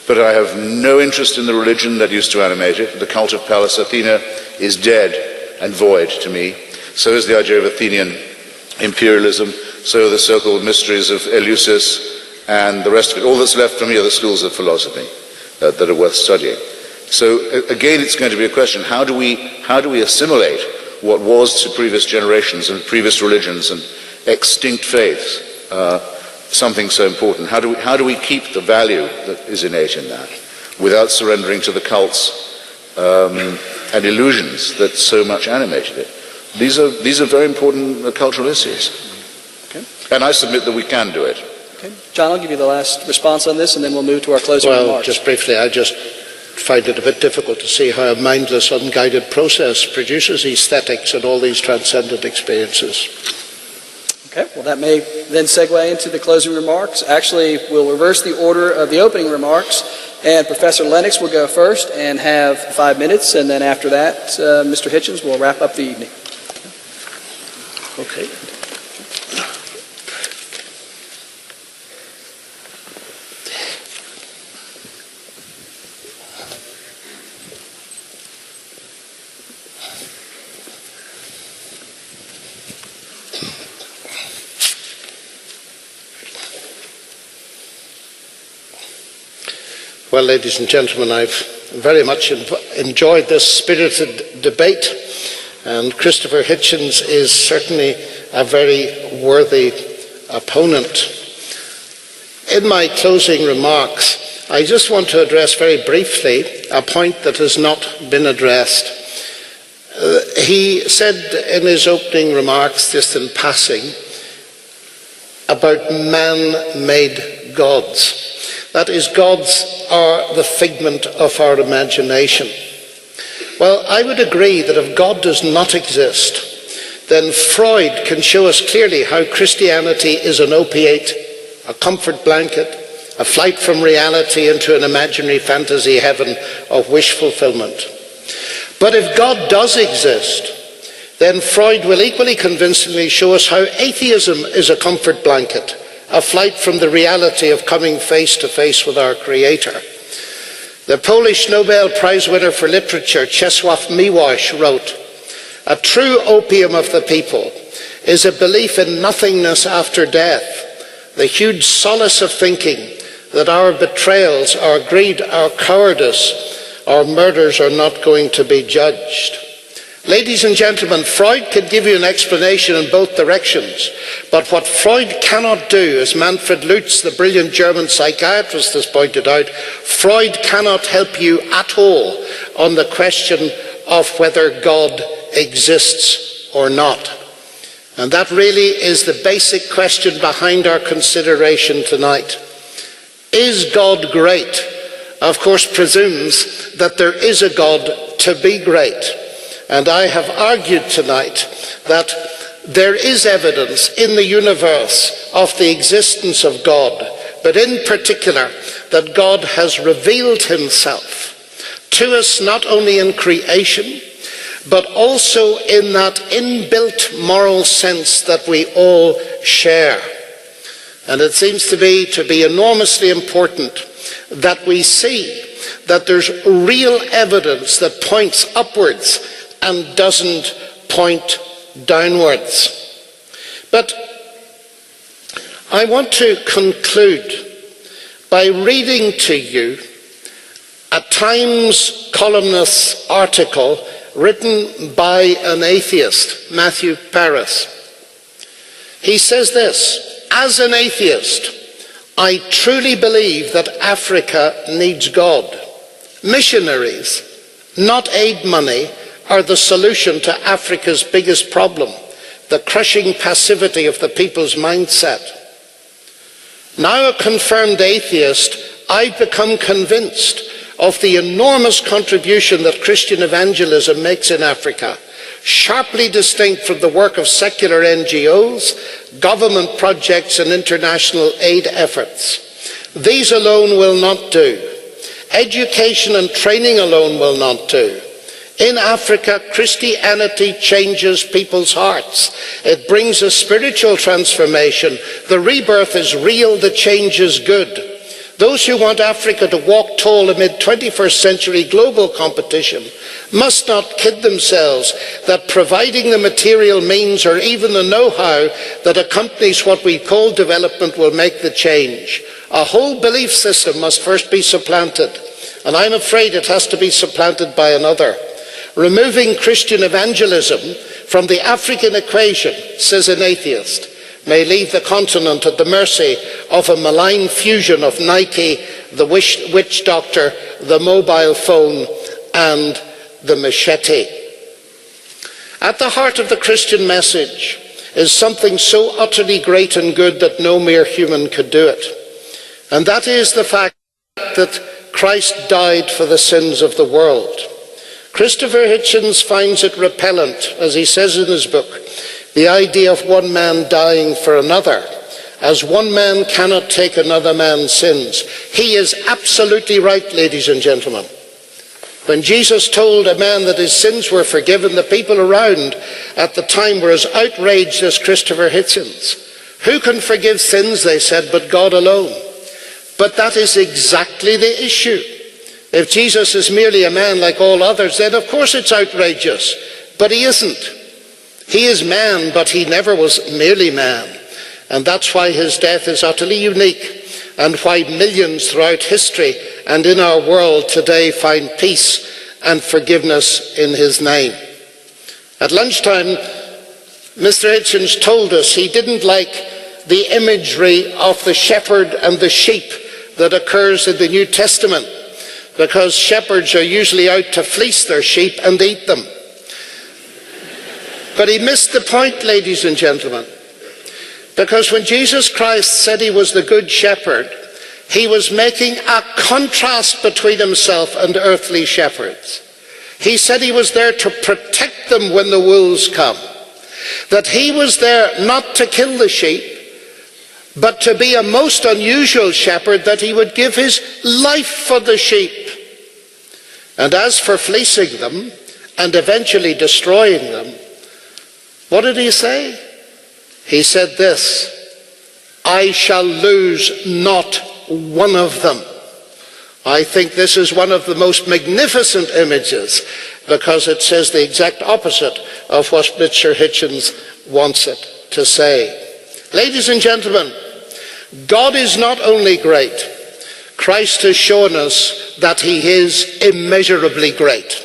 S3: But I have no interest in the religion that used to animate it. The cult of Pallas Athena is dead and void to me. So is the idea of Athenian imperialism, so are the so-called mysteries of Eleusis and the rest of it. All that's left for me are the schools of philosophy that are worth studying. So again, it's going to be a question, how do we assimilate what was to previous generations and previous religions and extinct faiths, something so important? How do we keep the value that is innate in that without surrendering to the cults and illusions that so much animated it? These are very important cultural issues. Okay. And I submit that we can do it.
S2: Okay. John, I'll give you the last response on this, and then we'll move to our closing remarks.
S4: Well, just briefly, I just find it a bit difficult to see how a mindless, unguided process produces aesthetics and all these transcendent experiences.
S2: Okay, well that may then segue into the closing remarks. Actually, we'll reverse the order of the opening remarks, and Professor Lennox will go first and have 5 minutes, and then after that, Mr. Hitchens will wrap up the evening.
S4: Okay. Well, ladies and gentlemen, I've very much enjoyed this spirited debate, and Christopher Hitchens is certainly a very worthy opponent. In my closing remarks, I just want to address very briefly a point that has not been addressed. He said in his opening remarks, just in passing, about man-made gods. That is, gods are the figment of our imagination. Well, I would agree that if God does not exist, then Freud can show us clearly how Christianity is an opiate, a comfort blanket, a flight from reality into an imaginary fantasy heaven of wish fulfillment. But if God does exist, then Freud will equally convincingly show us how atheism is a comfort blanket, a flight from the reality of coming face to face with our Creator. The Polish Nobel Prize winner for literature, Czesław Miłosz, wrote, "A true opium of the people is a belief in nothingness after death, the huge solace of thinking that our betrayals, our greed, our cowardice, our murders are not going to be judged." Ladies and gentlemen, Freud could give you an explanation in both directions, but what Freud cannot do, as Manfred Lutz, the brilliant German psychiatrist, has pointed out, Freud cannot help you at all on the question of whether God exists or not. And that really is the basic question behind our consideration tonight. Is God great? Of course, presumes that there is a God to be great. And I have argued tonight that there is evidence in the universe of the existence of God, but in particular that God has revealed himself to us not only in creation, but also in that inbuilt moral sense that we all share. And it seems to be enormously important that we see that there's real evidence that points upwards and doesn't point downwards. But I want to conclude by reading to you a Times columnist's article written by an atheist, Matthew Paris. He says this: as an atheist, I truly believe that Africa needs God. Missionaries, not aid money, are the solution to Africa's biggest problem, the crushing passivity of the people's mindset. Now a confirmed atheist, I've become convinced of the enormous contribution that Christian evangelism makes in Africa, sharply distinct from the work of secular NGOs, government projects and international aid efforts. These alone will not do. Education and training alone will not do. In Africa, Christianity changes people's hearts. It brings a spiritual transformation. The rebirth is real, the change is good. Those who want Africa to walk tall amid 21st century global competition must not kid themselves that providing the material means or even the know-how that accompanies what we call development will make the change. A whole belief system must first be supplanted, and I'm afraid it has to be supplanted by another. Removing Christian evangelism from the African equation, says an atheist, may leave the continent at the mercy of a malign fusion of Nike, the witch doctor, the mobile phone, and the machete. At the heart of the Christian message is something so utterly great and good that no mere human could do it. And that is the fact that Christ died for the sins of the world. Christopher Hitchens finds it repellent, as he says in his book, the idea of one man dying for another, as one man cannot take another man's sins. He is absolutely right, ladies and gentlemen. When Jesus told a man that his sins were forgiven, the people around at the time were as outraged as Christopher Hitchens. Who can forgive sins, they said, but God alone. But that is exactly the issue. If Jesus is merely a man like all others, then of course it's outrageous. But he isn't. He is man, but he never was merely man. And that's why his death is utterly unique, and why millions throughout history and in our world today find peace and forgiveness in his name. At lunchtime, Mr. Hitchens told us he didn't like the imagery of the shepherd and the sheep that occurs in the New Testament, because shepherds are usually out to fleece their sheep and eat them. But he missed the point, ladies and gentlemen, because when Jesus Christ said he was the good shepherd, he was making a contrast between himself and earthly shepherds. He said he was there to protect them when the wolves come, that he was there not to kill the sheep, but to be a most unusual shepherd, that he would give his life for the sheep. And as for fleecing them and eventually destroying them, what did he say? He said this: I shall lose not one of them. I think this is one of the most magnificent images, because it says the exact opposite of what Mr. Hitchens wants it to say. Ladies and gentlemen, God is not only great, Christ has shown us that he is immeasurably great.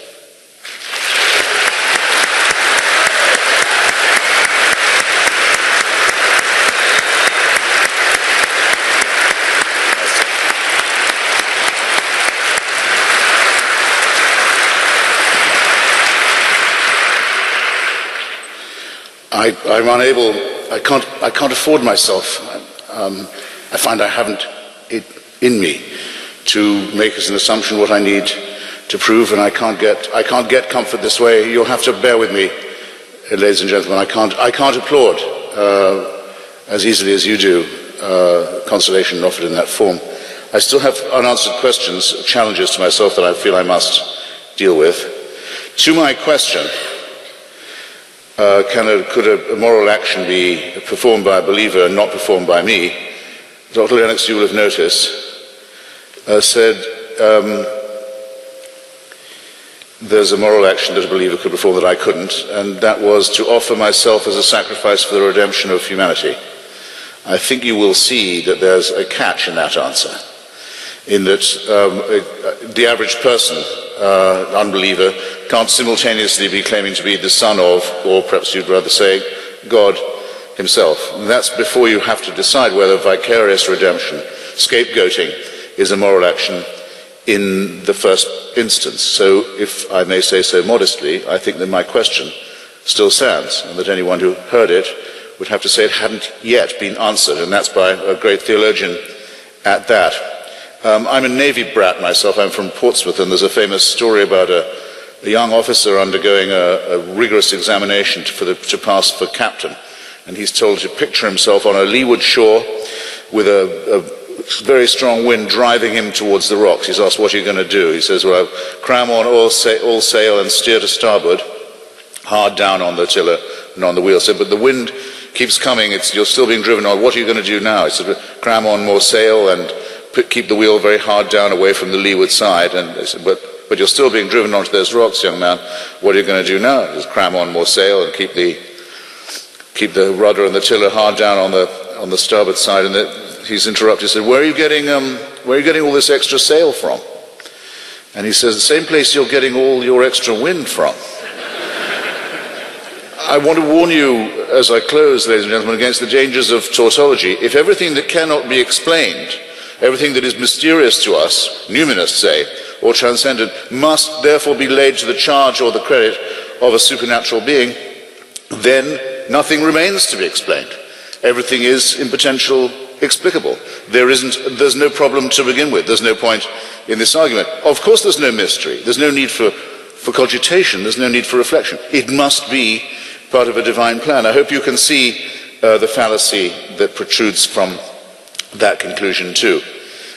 S3: I'm unable, I can't afford myself. I find I haven't in me to make as an assumption what I need to prove, and I can't get comfort this way. You'll have to bear with me, ladies and gentlemen. I can't applaud as easily as you do consolation offered in that form. I still have unanswered questions, challenges to myself that I feel I must deal with. To my question, could a moral action be performed by a believer and not performed by me? Dr. Lennox, you will have noticed, said there's a moral action that a believer could perform that I couldn't, and that was to offer myself as a sacrifice for the redemption of humanity. I think you will see that there's a catch in that answer, in that the average person, unbeliever, can't simultaneously be claiming to be the son of, or perhaps you'd rather say, God himself. And that's before you have to decide whether vicarious redemption, scapegoating, is a moral action in the first instance. So, if I may say so modestly, I think that my question still stands, and that anyone who heard it would have to say it hadn't yet been answered, and that's by a great theologian at that. I'm a Navy brat myself. I'm from Portsmouth, and there's a famous story about a young officer undergoing a rigorous examination to pass for captain, and he's told to picture himself on a leeward shore with a very strong wind driving him towards the rocks. He's asked, what are you going to do? He says, well, cram on all sail and steer to starboard, hard down on the tiller and on the wheel. So, but the wind keeps coming, you're still being driven on. What are you going to do now? He said, cram on more sail and keep the wheel very hard down away from the leeward side. And they said, but you're still being driven onto those rocks, young man. What are you going to do now? Just cram on more sail and keep the rudder and the tiller hard down on the starboard side. And he's interrupted. He said, where are you getting all this extra sail from? And he says, the same place you're getting all your extra wind from. I want to warn you, as I close, ladies and gentlemen, against the dangers of tautology. If everything that cannot be explained, everything that is mysterious to us, numinous say, or transcendent, must therefore be laid to the charge or the credit of a supernatural being, then nothing remains to be explained. Everything is in potential explicable. There's no problem to begin with. There's no point in this argument. Of course there's no mystery. There's no need for cogitation. There's no need for reflection. It must be part of a divine plan. I hope you can see the fallacy that protrudes from that conclusion too.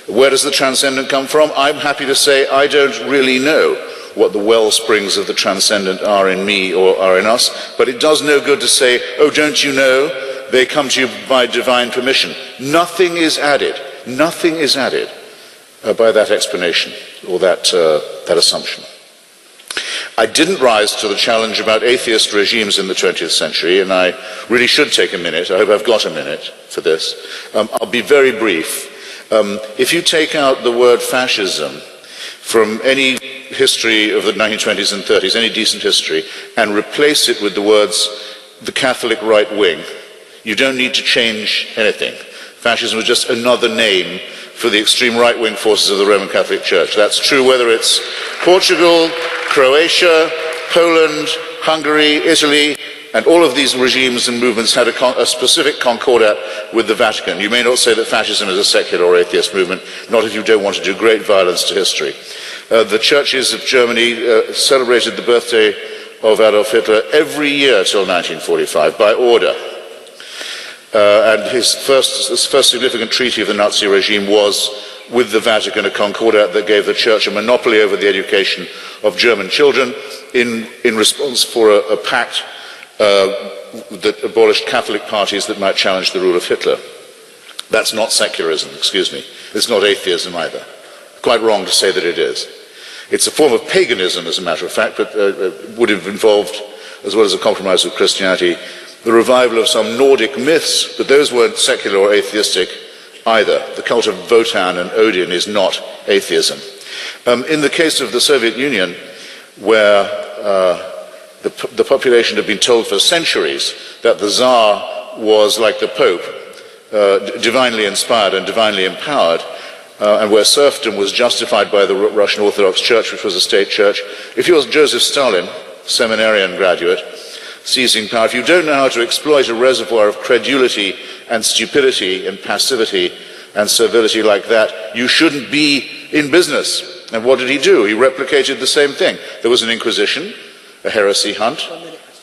S3: Where does the transcendent come from? I'm happy to say I don't really know what the well springs of the transcendent are in me or are in us, but it does no good to say, oh, don't you know, they come to you by divine permission. Nothing is added by that explanation or that assumption. I didn't rise to the challenge about atheist regimes in the 20th century, and I really should take a minute. I hope I've got a minute for this. I'll be very brief. If you take out the word fascism from any history of the 1920s and 30s, any decent history, and replace it with the words the Catholic right wing, you don't need to change anything. Fascism was just another name for the extreme right-wing forces of the Roman Catholic Church. That's true whether it's Portugal, Croatia, Poland, Hungary, Italy, and all of these regimes and movements had a specific concordat with the Vatican. You may not say that fascism is a secular or atheist movement, not if you don't want to do great violence to history. The churches of Germany celebrated the birthday of Adolf Hitler every year till 1945 by order. And his first significant treaty of the Nazi regime was with the Vatican, a concordat that gave the church a monopoly over the education of German children in response for a pact that abolished Catholic parties that might challenge the rule of Hitler. That's not secularism, excuse me. It's not atheism either. Quite wrong to say that it is. It's a form of paganism, as a matter of fact, but would have involved, as well as a compromise with Christianity, the revival of some Nordic myths, but those weren't secular or atheistic either. The cult of Wotan and Odin is not atheism. In the case of the Soviet Union, where the population had been told for centuries that the Tsar was like the Pope, divinely inspired and divinely empowered, and where serfdom was justified by the Russian Orthodox Church, which was a state church. If you're Joseph Stalin, seminarian graduate, seizing power, if you don't know how to exploit a reservoir of credulity and stupidity and passivity and servility like that, you shouldn't be in business. And what did he do? He replicated the same thing. There was an inquisition, a heresy hunt,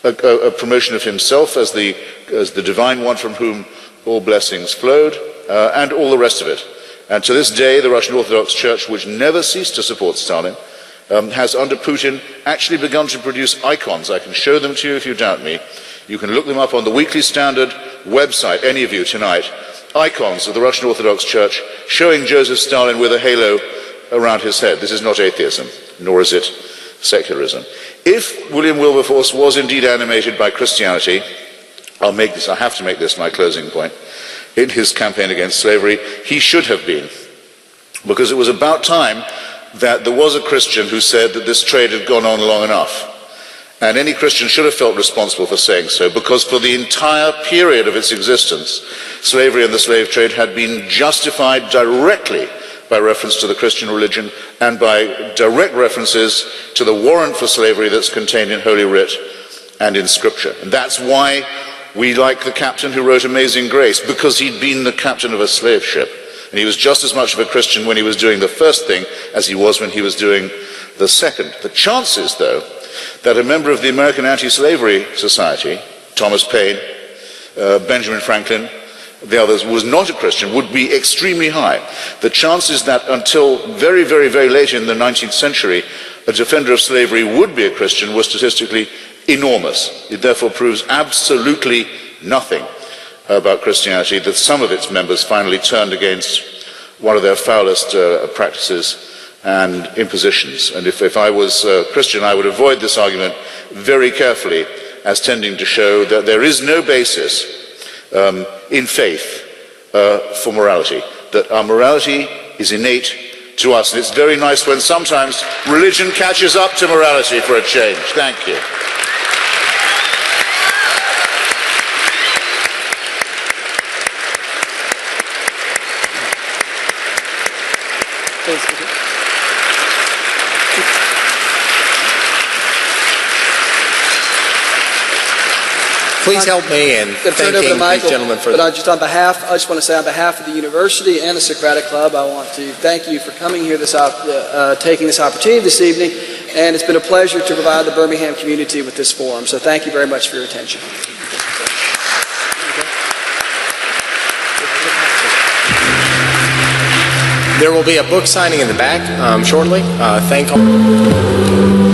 S3: a promotion of himself as the divine one from whom all blessings flowed, and all the rest of it. And to this day, the Russian Orthodox Church, which never ceased to support Stalin, has under Putin actually begun to produce icons. I can show them to you if you doubt me. You can look them up on the Weekly Standard website, any of you tonight. Icons of the Russian Orthodox Church showing Joseph Stalin with a halo around his head. This is not atheism, nor is it secularism. If William Wilberforce was indeed animated by Christianity, I have to make this my closing point, in his campaign against slavery, he should have been. Because it was about time that there was a Christian who said that this trade had gone on long enough. And any Christian should have felt responsible for saying so, because for the entire period of its existence, slavery and the slave trade had been justified directly by reference to the Christian religion and by direct references to the warrant for slavery that's contained in Holy Writ and in Scripture. And that's why we like the captain who wrote Amazing Grace, because he'd been the captain of a slave ship. And he was just as much of a Christian when he was doing the first thing as he was when he was doing the second. The chances, though, that a member of the American Anti-Slavery Society, Thomas Paine, Benjamin Franklin, the others, was not a Christian would be extremely high. The chances that until very, very, very late in the 19th century, a defender of slavery would be a Christian were statistically enormous. It therefore proves absolutely nothing about Christianity that some of its members finally turned against one of their foulest practices and impositions. And if I was a Christian, I would avoid this argument very carefully as tending to show that there is no basis in faith for morality, that our morality is innate to us. And it's very nice when sometimes religion catches up to morality for a change. Thank you.
S1: Please help me in thanking these gentlemen for
S2: that. But just want to say on behalf of the university and the Socratic Club, I want to thank you for coming here, taking this opportunity this evening, and it's been a pleasure to provide the Birmingham community with this forum. So thank you very much for your attention.
S1: There will be a book signing in the back shortly. Thank all.